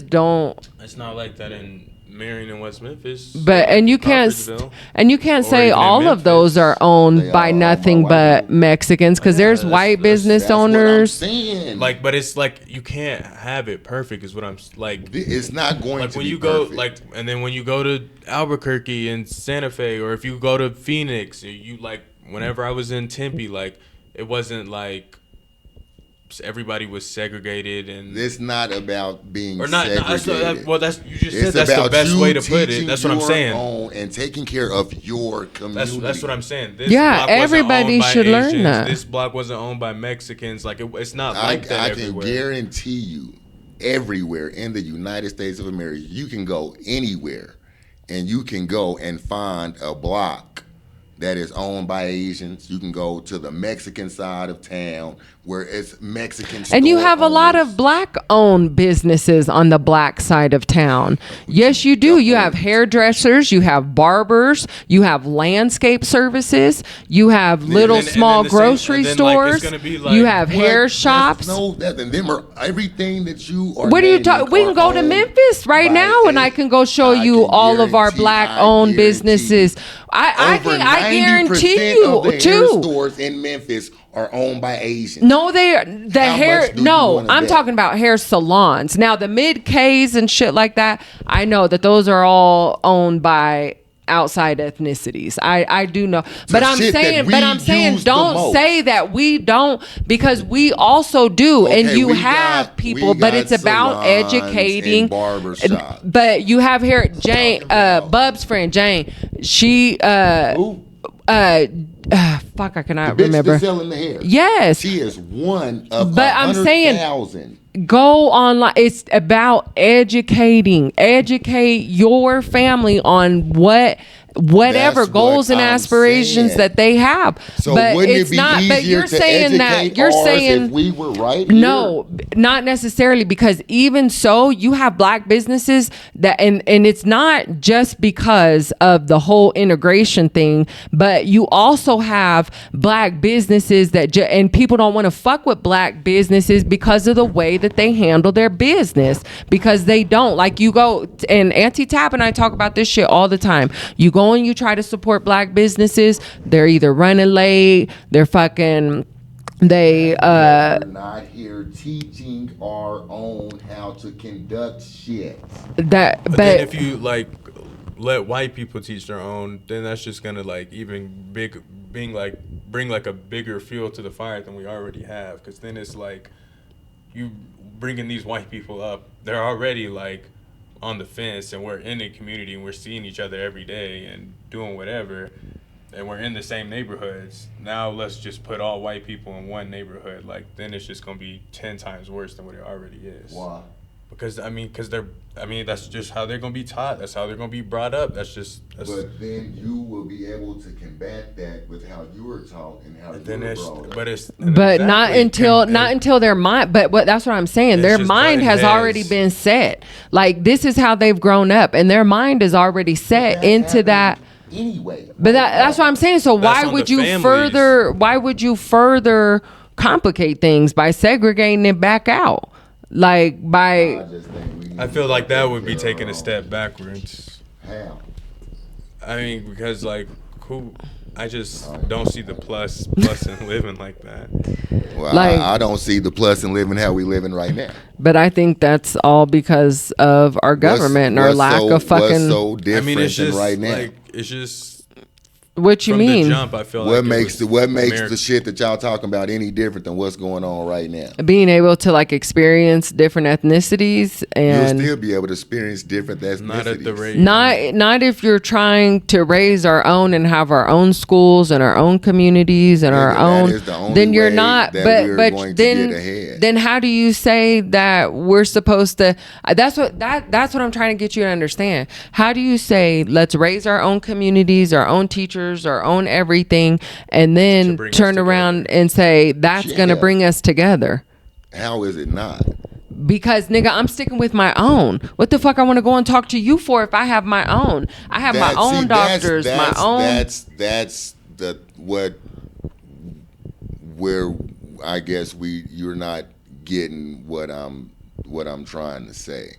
don't. It's not like that in Marion and West Memphis. But and you can't say even in all of those Memphis. are owned They by all owned nothing by white but people. Mexicans, because Yeah, there's that's- white that's- business That's what I'm owners. saying. Like, but it's like you can't have it perfect. Is what I'm like. It's not going Like to when be you go, perfect. like, and then when you go to Albuquerque and Santa Fe, or if you go to Phoenix, you like, whenever I was in Tempe, like, it wasn't like everybody was segregated and It's not about being or not. segregated. That's you just said It's that's the about best you way to put it. teaching That's what I'm your saying. own and taking care of your community. That's what I'm saying. This Yeah, block wasn't everybody owned by should learn Asians. that. This block wasn't owned by Mexicans. Like it's not I like that can everywhere. guarantee you, everywhere in the United States of America, you can go anywhere, and you can go and find a block that is owned by Asians. You can go to the Mexican side of town where it's Mexican. And you store have a lot owners. of black-owned businesses on the black side of town. Yes, you do. You have hairdressers, you have barbers, you have landscape services, you have little and then small the same- grocery and then, like, stores. it's gonna be like- You have What? hair That's- shops. No, that and them are everything that you are. What are you naming talking? We are can go to owned Memphis right by now, and I can go show I you can all of our guarantee- black-owned I guarantee businesses. I over guarantee 90% you of the hair too. stores in Memphis are owned by Asians. No, they are the How hair. much do you No, wanna I'm bet? talking about hair salons. Now, the mid K's and shit like that. I know that those are all owned by outside ethnicities. I do know, but I'm shit that saying, we use the don't most. say that we don't, because we also do, and Okay, you we have got- people. we But got it's about salons educating. and barber shops. But you have here Jane, about- Bub's friend Jane. She Who? fuck, I cannot The bitch remember. that's selling the hair. Yes. She is one of But I'm saying- 100,000. Go online. It's about educate your family on whatever That's goals what and I'm aspirations saying. that they have. So but wouldn't it's it be not. easier But you're to saying that educate you're ours saying if we were right no, not necessarily, because even so, you have black businesses that, and it's not just because of the whole integration thing, but you also have black businesses that, and people don't want to fuck with black businesses because of the way that they handle their business, because they don't, like, you go, and Auntie Tab and I talk about this shit all the time. You go and you try to support black businesses, they're either running late, they're fucking, they We're not here teaching our own how to conduct shit. that But but then if you like let white people teach their own, then that's just gonna like even bring like a bigger fuel to the fire than we already have. Because then it's like you bringing these white people up, they're already like on the fence, and we're in the community and we're seeing each other every day and doing whatever, and we're in the same neighborhoods. Now let's just put all white people in one neighborhood. Like, then it's just gonna be 10 times worse than what it already is. Why? Because that's just how they're gonna be taught. That's how they're gonna be brought up. That's But then you will be able to combat that with how you were taught and how then you were it's brought up. but it's but not exactly. until their mind, but that's what I'm saying, It's their just mind butting has heads. already been set. Like, this is how they've grown up, and their mind is already set That's into that. happening anyway. But that's what I'm saying. So That's why on would the you families. why would you further complicate things by segregating it back out? Like, by I just think we need I feel to like that take would be care of taking our a own. step backwards. How? I mean, because like I just don't see the plus in living like that. Well, Like- I don't see the plus in living how we living right now. but I think that's all because of our government and our What's lack so- of fucking. What's so different I mean, it's than just right now? like it's just What you from mean? the jump. I feel what like makes it was what makes America- the shit that y'all talking about any different than what's going on right now? Being able to like experience different ethnicities You'll and still be able to experience different ethnicities. not at the rate. not if you're trying to raise our own and have our own schools and our own communities and our That own, is the only then you're way not. that But we're but going to then get ahead. then how do you say that we're supposed to? That's what I'm trying to get you to understand. How do you say let's raise our own communities, our own teachers, our own everything, and then bring us turn together. around and say that's gonna Yeah. bring us together? How is it not? Because nigga, I'm sticking with my own. What the fuck I want to go and talk to you for if I have my own? I have my own doctors, my own. That's the where I guess you're not getting what I'm trying to say.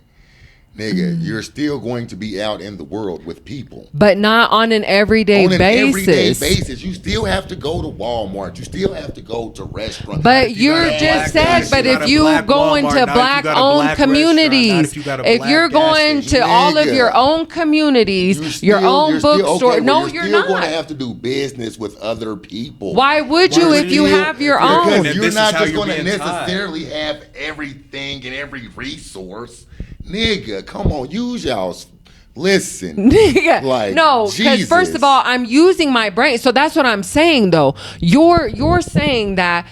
Nigga, you're still going to be out in the world with people. But not on an everyday On an everyday basis. basis, you still have to go to Walmart. You still have to go to restaurants. But If you you're got a just black said, gas, but you got if a you black go Walmart, into not if you got a black-owned black restaurant, not communities, if you got a if black you're gas going station. to all of Nigga. your own communities, your own you're still- bookstore, okay, well, no, you're still not. going to have to do business with other people. Why would you You're if you still- have your because own? And you're this is not how just you're going to being taught. necessarily have everything and every resource. Nigga, come on, use y'all's. Listen, Nigga, like, no, because first Jesus. of all, I'm using my brain. So that's what I'm saying, though. You're saying that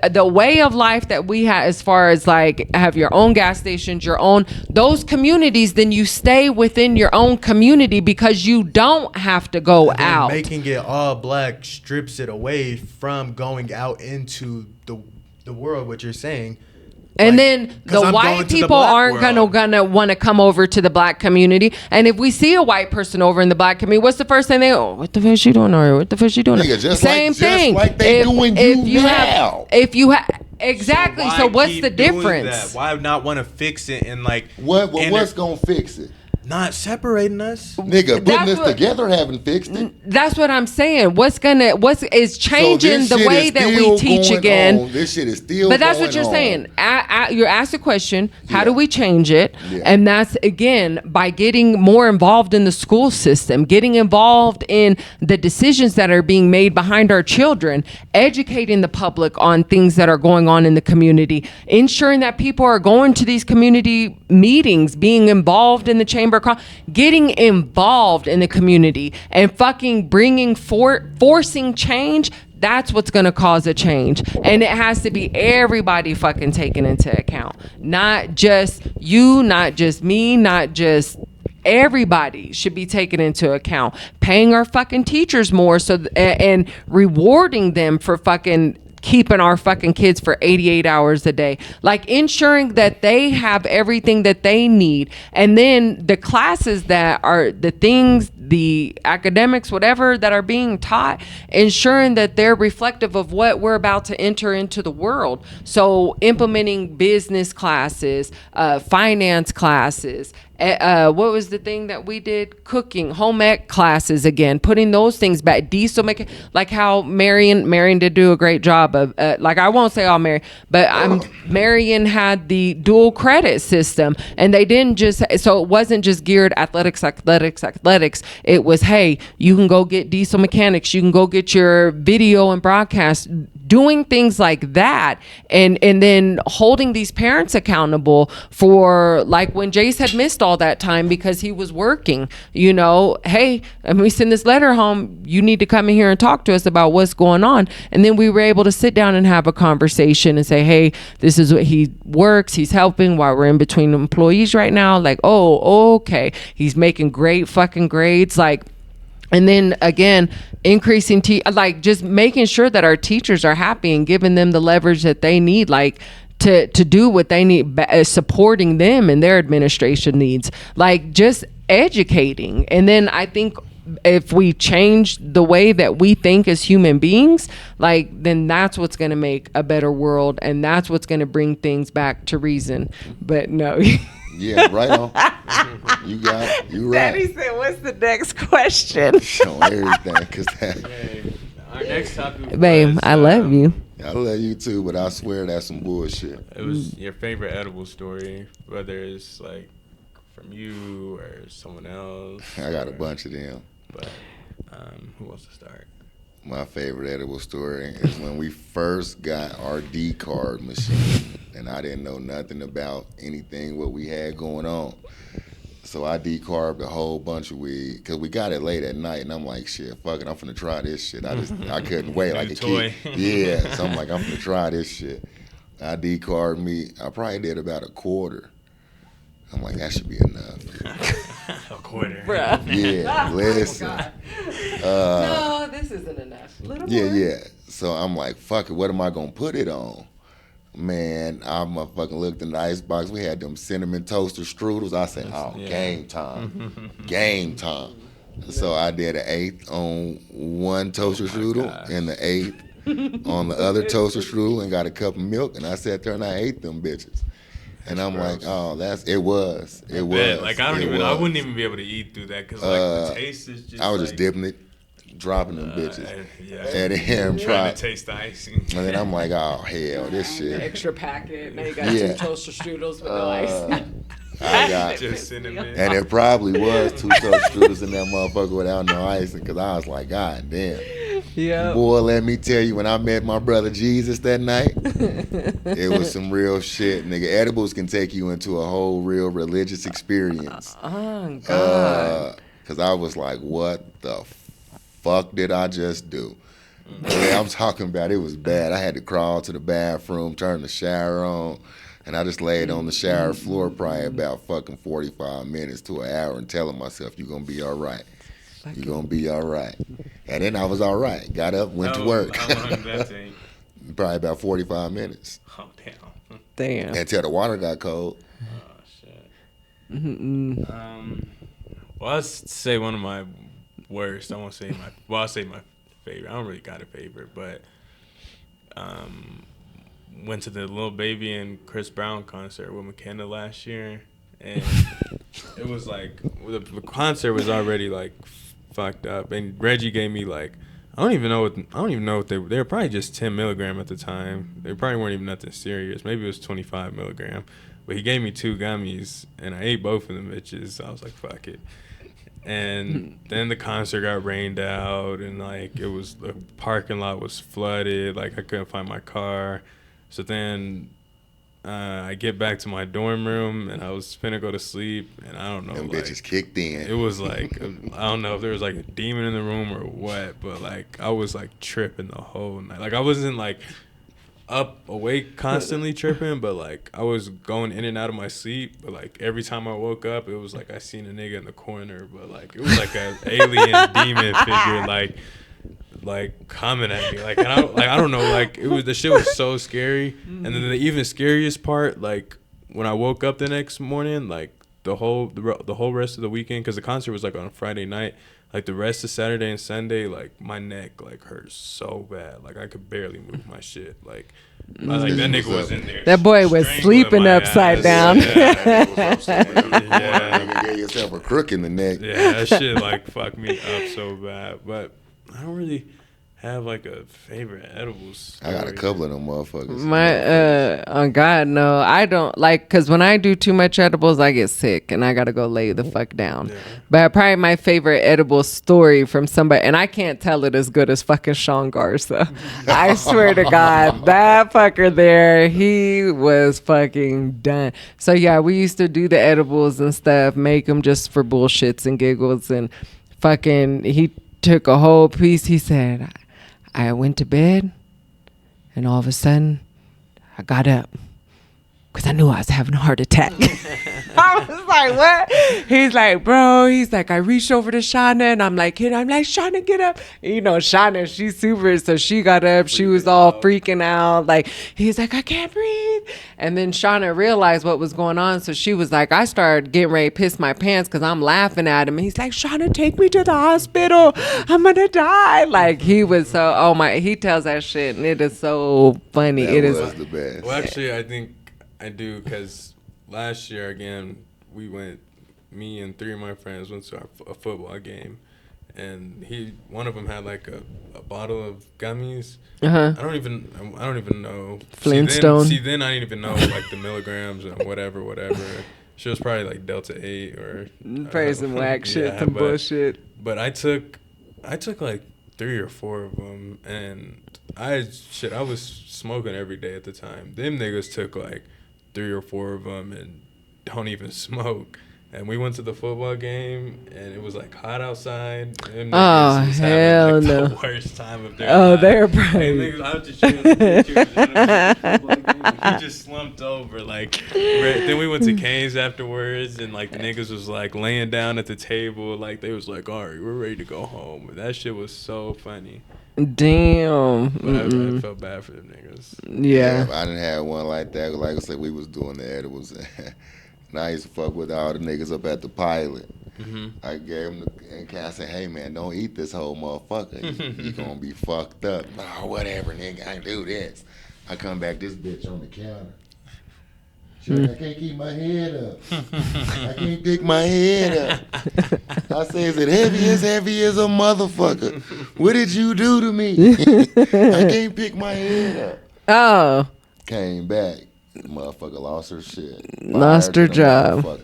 the way of life that we have, as far as like have your own gas stations, your own those communities, then you stay within your own community because you don't have to go And then out. making it all black strips it away from going out into the world. What you're saying. And Like, then 'cause the I'm going white to the people black aren't world. gonna want to come over to the black community. And if we see a white person over in the black community, what's the first thing they go? What the fuck she doing over here? What the fuck she doing? Nigga, just Same like- thing. just like they doing you now. If you have exactly. why So what's keep the doing difference? that? Why not want to fix it and like what's gonna fix it? Not separating us. Nigga, putting That's this what- together haven't fixed it. That's what I'm saying. What's is changing this the shit way is that we still teach going again. on. This shit is still But that's going what you're on. saying. You asked a question, how Yeah. do we change it? Yeah. And that's, again, by getting more involved in the school system, getting involved in the decisions that are being made behind our children, educating the public on things that are going on in the community, ensuring that people are going to these community meetings, being involved in the Chamber a crime, getting involved in the community and fucking forcing change. That's what's going to cause a change. And it has to be everybody fucking taken into account. Not just you, not just me, not just everybody should be taken into account. Paying our fucking teachers more and rewarding them for fucking keeping our fucking kids for 88 hours a day, like ensuring that they have everything that they need. And then the classes that are the things, the academics, whatever that are being taught, ensuring that they're reflective of what we're about to enter into the world. So implementing business classes, finance classes, what was the thing that we did? Cooking, home ec classes again, putting those things back. Diesel making, like how Marion did do a great job of, like I won't say all Marion, but Marion had the dual credit system, and they didn't just, so it wasn't just geared athletics. It was, hey, you can go get diesel mechanics, you can go get your video and broadcast, doing things like that, and then holding these parents accountable for, like when Jace had missed all that time because he was working, you know, hey, and we send this letter home, you need to come in here and talk to us about what's going on. And then we were able to sit down and have a conversation and say, hey, this is what he works, he's helping while we're in between employees right now, like, oh, okay, he's making great fucking grades, like. And then again, increasing like just making sure that our teachers are happy and giving them the leverage that they need, like to do what they need, supporting them and their administration needs, like just educating. And then I think if we change the way that we think as human beings, like then that's what's going to make a better world, and that's what's going to bring things back to reason. But no. Yeah, right on. You right. Daddy said, what's the next question? Show everything, cause our next topic. Babe, I love you. I love you too, but I swear that's some bullshit. It was your favorite edible story, whether it's like from you or someone else. I got a bunch of them. But who wants to start? My favorite edible story is when we first got our D-card machine, and I didn't know nothing about anything what we had going on. So I decarbed a whole bunch of weed because we got it late at night, and I'm like, shit, fuck it, I'm finna try this shit. I couldn't wait like a toy. kid. Yeah, so I'm like, I'm finna try this shit. I decarbed me. I probably did about a quarter. I'm like, that should be enough. A quarter. Bruh. Yeah, listen. No, this isn't enough. Little more. Yeah. So I'm like, fuck it, what am I gonna put it on? Man, I motherfucking looked in the icebox. We had them cinnamon toaster strudels. I said, oh, yeah. Game time. Game time. So I did an eighth on one toaster strudel and the eighth on the other toaster strudel, and got a cup of milk, and I sat there and I ate them bitches. And I'm gross. Like, oh, it was. Like I wouldn't even be able to eat through that because like the taste is just. I was just dipping it, dropping them bitches, and then trying to taste the icing. And then I'm like, oh hell, this shit. Extra packet. Now you got two toaster strudels with no ice. I got just cinnamon. And it probably was two toaster strudels in that motherfucker without no icing, because I was like, god damn. Yeah. Boy, let me tell you, when I met my brother Jesus that night, it was some real shit, nigga. Edibles can take you into a whole real religious experience. Oh, God. Because I was like, what the fuck did I just do? Yeah, I'm talking about, it was bad. I had to crawl to the bathroom, turn the shower on, and I just laid on the shower floor probably about fucking 45 minutes to an hour and telling myself, you're going to be all right. You're going to be all right. And then I was all right. Got up, went to work. How long did that take? Probably about 45 minutes. Oh, damn. Damn. Until the water got cold. Oh, shit. Well, I'll say one of my worst. I won't say I'll say my favorite. I don't really got a favorite, but went to the Lil Baby and Chris Brown concert with McKenna last year. And it was like, the concert was already like fucked up, and Reggie gave me like, I don't even know what they were probably just 10 milligram at the time. They probably weren't even nothing serious. Maybe it was 25 milligram, but he gave me 2 gummies, and I ate both of them bitches. So I was like, fuck it. And then the concert got rained out, and like the parking lot was flooded. Like I couldn't find my car. So then I get back to my dorm room and I was finna go to sleep, and I don't know, Them like, bitches kicked in. it was like I don't know if there was like a demon in the room or what, but like I was like tripping the whole night. Like I wasn't like up awake constantly tripping, but like I was going in and out of my sleep. But like every time I woke up, it was like I seen a nigga in the corner, but like it was like an alien demon figure, like coming at me, like, and I don't know, like it was, the shit was so scary. And then the even scariest part, like when I woke up the next morning, like the whole rest of the weekend, because the concert was like on a Friday night, like the rest of Saturday and Sunday, like my neck like hurt so bad, like I could barely move my shit, like that nigga was in there. That boy was sleeping upside down. Yeah. Get yourself a crook in the neck. Yeah, that shit like fucked me up so bad. But I don't really have like a favorite edibles. I got a couple of them motherfuckers. On God, no, I don't like, because when I do too much edibles, I get sick and I gotta go lay the fuck down. Yeah. But probably my favorite edible story from somebody, and I can't tell it as good as fucking Sean Garza. I swear to God, that fucker there, he was fucking done. So yeah, we used to do the edibles and stuff, make them just for bullshits and giggles, and fucking he took a whole piece. He said, I went to bed and all of a sudden I got up because I knew I was having a heart attack. I was like, what? He's like, bro, he's like, I reached over to Shauna and I'm like, Shauna, get up. And you know, Shauna, she's super, so she got up. She was all freaking out. Like, he's like, I can't breathe. And then Shauna realized what was going on. So she was like, I started getting ready to piss my pants because I'm laughing at him. And he's like, Shauna, take me to the hospital. I'm going to die. Like, he was so, oh my, he tells that shit and it is so funny. That it was is the best. Well, actually, I think I do, because last year again me and 3 of my friends went to a football game, and one of them had like a bottle of gummies. I don't even know. Flintstone. Then I didn't even know like the milligrams and whatever. She was probably like Delta 8 or probably some whack shit, some bullshit. But I took like 3 or 4 of them, and I was smoking every day at the time. Them niggas took like 3 or 4 of them and don't even smoke. And we went to the football game, and it was like hot outside. Them niggas was hell having, like, no! The worst time of their Oh, life. they're probably. Niggas, I was just showing the pictures. And he just slumped over. Like, then we went to Cane's afterwards, and like the niggas was like laying down at the table, like they was like, "All right, we're ready to go home." And that shit was so funny. Damn. But I felt bad for them niggas. Yeah. I didn't have one like that. Like I said, we was doing the edibles. And I used to fuck with all the niggas up at the Pilot. I gave him and I said, hey man, don't eat this whole motherfucker. You gonna be fucked up. Nah, whatever, nigga, I do this. I come back, this bitch on the counter. Sure, I can't keep my head up. I can't pick my head up. I say, is it heavy as a motherfucker? What did you do to me? I can't pick my head up. Oh. Came back. Motherfucker lost her shit. Lost her job.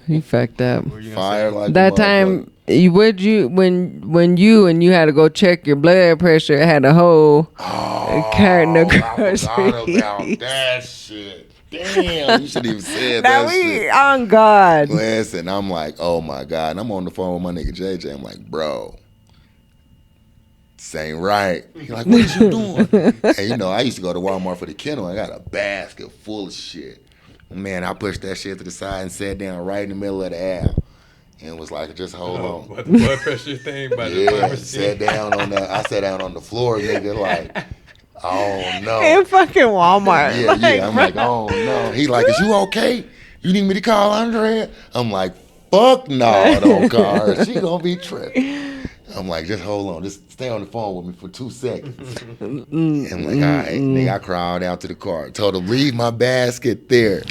He fucked up. Fire like that time, when you had to go check your blood pressure, it had a whole carton of groceries. I forgot about that shit. Damn, you should even said that shit. On God. Listen, I'm like, oh my God. And I'm on the phone with my nigga JJ. I'm like, bro, this ain't right. He's like, what is you doing? And you know, I used to go to Walmart for the kennel. I got a basket full of shit. Man, I pushed that shit to the side and sat down right in the middle of the aisle. And was like, just hold on. What, the blood pressure thing by the pharmacy? I sat down on the floor, nigga, like, oh no. In fucking Walmart. Yeah. I'm like, oh no. He like, is you okay? You need me to call Andrea? I'm like, fuck no, don't call her. She gonna be tripping. I'm like, just hold on. Just stay on the phone with me for 2 seconds. And I'm like, all right. Nigga, I crawled out to the car. Told him, leave my basket there.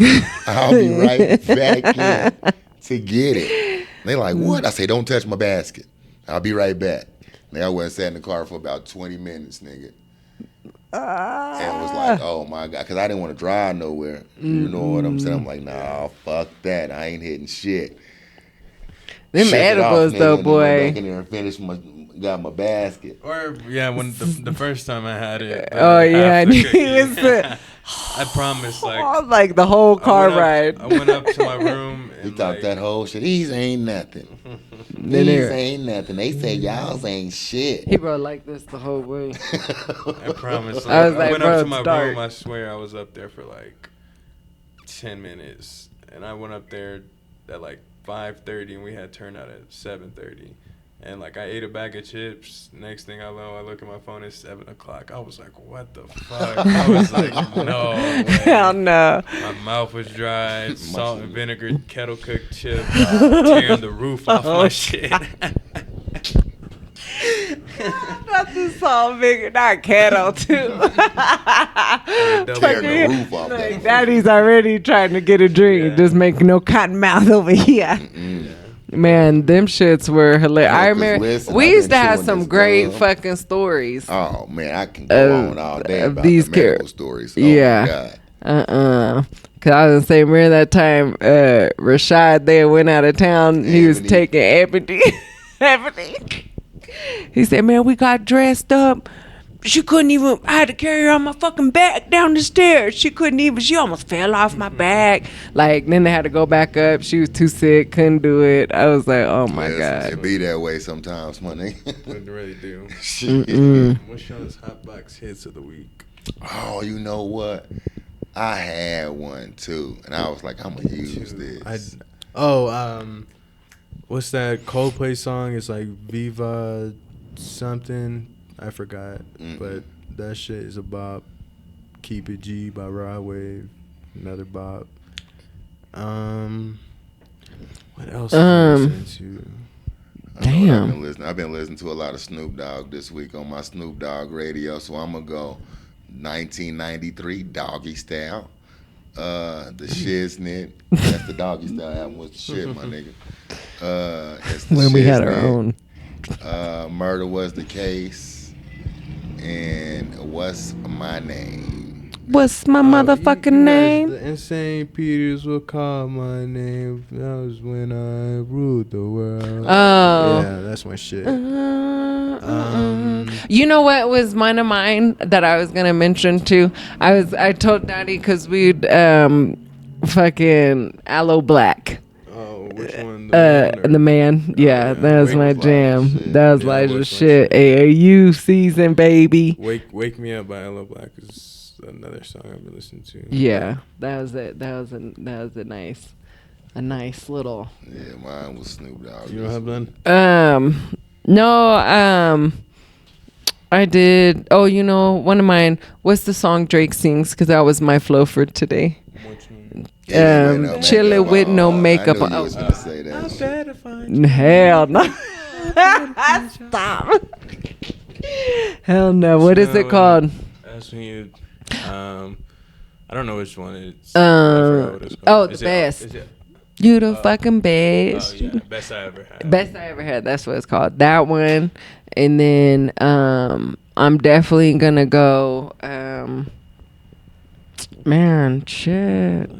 I'll be right back in to get it. They like, what? I say, don't touch my basket. I'll be right back. Nigga, I went and sat in the car for about 20 minutes, nigga. And was like, oh my God. Because I didn't want to drive nowhere. You know what I'm saying? I'm like, nah, fuck that. I ain't hitting shit. Them edibles, though, boy. Back in there and finished got my basket. Or when the first time I had it. Oh yeah, I promise, like, Like the whole car ride. I went up to my room and He thought like, that whole shit. These ain't nothing. Then These there- ain't nothing. They say y'all ain't shit. He wrote like this the whole way. I promise. I was I like, went bro, up to it's my dark. room. I swear I was up there for like 10 minutes, and I went up there at like 5:30, and we had turnout at 7:30. And like I ate a bag of chips. Next thing I know, I look at my phone. It's 7 o'clock. I was like, "What the fuck?" I was like, "No way." Hell no. My mouth was dry. Salt and vinegar, kettle cooked chips, tearing the roof off my shit. Not the salt bigger, not kettle too. Tearing the roof off Like, that. Daddy's already trying to get a drink, Yeah. just making no cotton mouth over here. Man, them shits were hilarious. Yeah, I 'cause remember listen, we I've used to been have chewing some this great gum. fucking stories. Oh man, I can go Of- on all day of about these the medical char- stories. Oh Yeah. my God. Cause I was saying, remember that time Rashad there went out of town. He was Ebony. taking Ebony. Ebony. He said, "Man, we got dressed up. She couldn't even. I had to carry her on my fucking back down the stairs. She couldn't even. She almost fell off my back. Like then they had to go back up. She was too sick, couldn't do it. I was like, oh my Listen, god. It be that way sometimes, my nigga. It really do. Shit. What's y'all's hot box hits of the week? Oh, you know what? I had one too, and I was like, I'm gonna use this. What's that Coldplay song? It's like Viva something. I forgot, but that shit is a bop. Keep It G by Rod Wave, another bop. What else? Did I listen to? I know what Damn. I've been listening to a lot of Snoop Dogg this week on my Snoop Dogg radio, so I'm gonna go 1993 Doggy Style. The Shiznit. That's the Doggy Style album was the shit, my nigga. It's the When we had our Shiznit. own. Murder Was the Case, and What's My Name? What's my motherfucking You guys, name? The Insane Peters will call my name. That was when I ruled the world. Oh. Yeah, that's my shit. You know what was one of mine that I was gonna mention too? I told Daddy because we'd fucking Aloe Black. Oh, which one? The man, yeah, that was Wake my was like jam. shit. That was Yeah, like Wake the was shit. my AAU season, baby. Wake Me Up by Aloe Black is another song I've been listening to. Yeah, that was it. That was a nice little. Yeah, mine was Snoop Dogg. You don't have none? No, I did. Oh, you know, one of mine. What's the song Drake sings? Because that was my flow for today. Which one? Chillin' with no makeup I on. knew you was gonna say that. shit. Hell no. Stop. Hell no. What is it called? That's when you. I don't know which one it's. I forgot what it's called. Oh, the Is it- best. is it- You the fucking best. Oh yeah, best I ever had. Best I ever had. That's what it's called. That one. And then I'm definitely gonna go man, shit.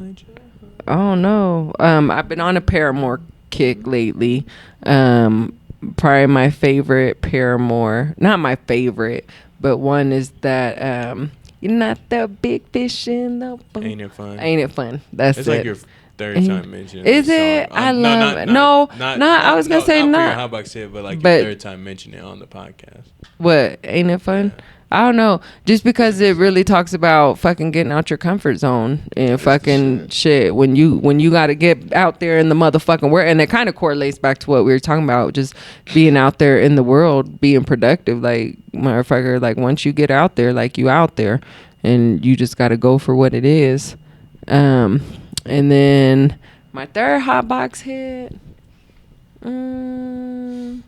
I don't know. I've been on a Paramore kick lately. Probably my favorite Paramore. Not my favorite, but one is that you're not the big fish in the boat. Ain't it fun? Ain't it fun? That's It's it. like your third time mentioning. Is this it? song. I love it. No, I was gonna say not. For not. your hot box hit, but like But- your third time mentioning it on the podcast. What? Ain't it fun? I don't know. Just because it really talks about fucking getting out your comfort zone and fucking shit. When you got to get out there in the motherfucking world, and it kind of correlates back to what we were talking about, just being out there in the world, being productive. Like motherfucker, like once you get out there, like you out there, and you just got to go for what it is. And then my third hot box hit. I don't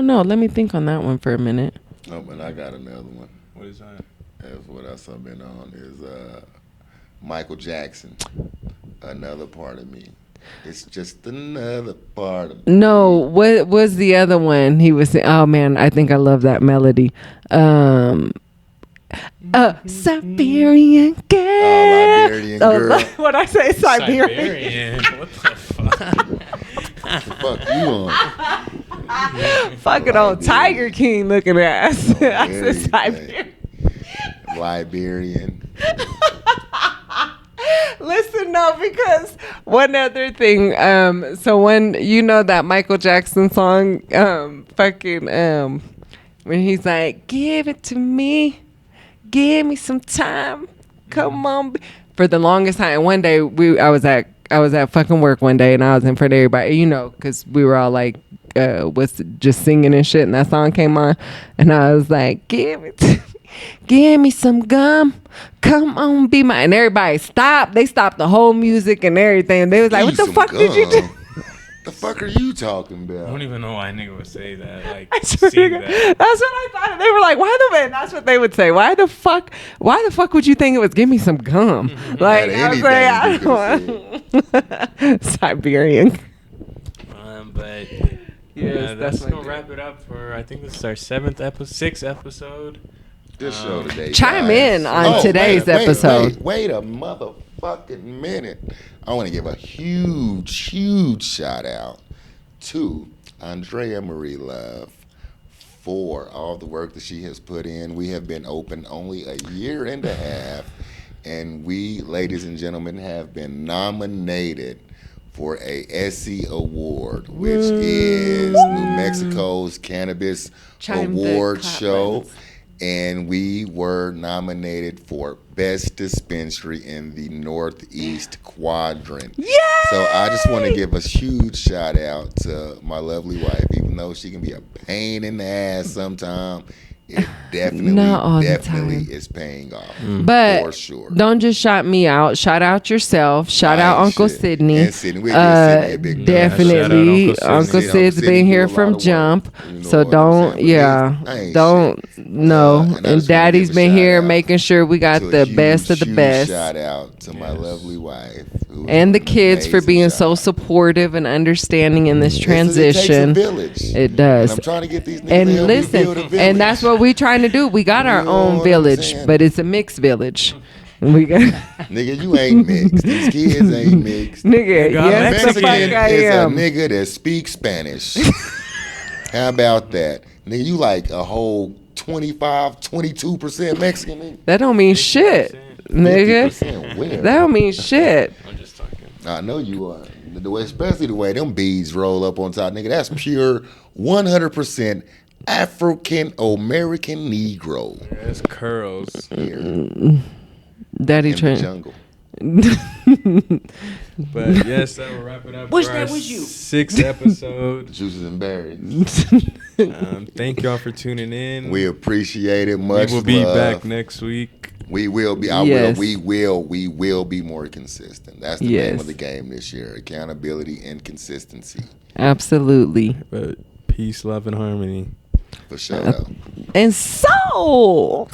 know. Let me think on that one for a minute. Oh, but I got another one. What is that? That's what else I've been on is Michael Jackson. Another part of me. It's just another part of me. No, what was the other one he was saying? Oh man, I think I love that melody. Siberian girl. Liberian girl. What I say, Siberian. Siberian. What the fuck? Fuck you on. Fucking old Tiger King looking ass. I said Very Siberian. Liberian. Listen, no, because one other thing. So when you know that Michael Jackson song, when he's like, "Give it to me, give me some time, come on." For the longest time, and one day I was at fucking work one day, and I was in front of everybody, you know, because we were all like, was just singing and shit, and that song came on, and I was like, "Give it to me. Give me some gum. Come on, be my." And everybody stopped. They stopped the whole music and everything. They was like, "What the fuck did you do?" The fuck are you talking about? I don't even know why a nigga would say that. Like, I swear to sing God, that. that's what I thought. They were like, "Why the man?" That's what they would say. Why the fuck would you think it was? Give me some gum. Like I was like, I don't want Siberian. But Yes, that's my gonna wrap it up for. I think this is our 6th episode. This show today. Chime guys. in on today's episode. Wait a motherfucking minute. I want to give a huge shout out to Andrea Marie Love for all the work that she has put in. We have been open only a year and a half, and we, ladies and gentlemen, have been nominated for a ESSY Award, which is New Mexico's Cannabis Chime the Award clap show. buttons. And we were nominated for Best Dispensary in the Northeast Quadrant. Yay! So I just want to give a huge shout out to my lovely wife, even though she can be a pain in the ass sometimes. It Not all the definitely time. is paying off. But for sure. don't just shout me out. Shout out yourself. Shout out Right, Uncle shit. Sydney. And Sydney, we give Sydney a big Definitely, shout out Uncle Uncle Sydney. Sid's Sydney been do here a lot from of work, jump. you know So what I'm don't, saying? yeah, But I ain't don't, shit. no. And I And just wanna Daddy's give a been shout here out making sure we got to a the huge, best of the huge best. Shout out to my lovely wife. who is And the an kids for amazing being so child. supportive and understanding in this It transition. takes a village. It does. And I'm trying to get these niggas And to help me listen, build a village. and that's what we trying to do. We got our You know own what I'm village, saying? but it's a mixed village. We got Nigga, you ain't mixed. These kids ain't mixed. nigga. I'm Yes, the Mexican. fuck I is am. a nigga that speaks Spanish. How about that? Nigga, you like a whole 25, 22% Mexican, nigga. That don't mean shit, nigga. 50% where? That don't mean shit. I'm just talking. I know you are. The way, especially the way them beads roll up on top, nigga. That's pure 100% African American Negro It's curls. here Daddy in the Trent. jungle. But yes, that will wrap it up Wish for that our was you. 6th episode. Juices and berries. Thank y'all for tuning in. We appreciate it much. We will be love. back next week. We will be. Yes. We will be more consistent. That's the name Yes. of the game this year: accountability and consistency. Absolutely. But peace, love, and harmony. For sure. though. And so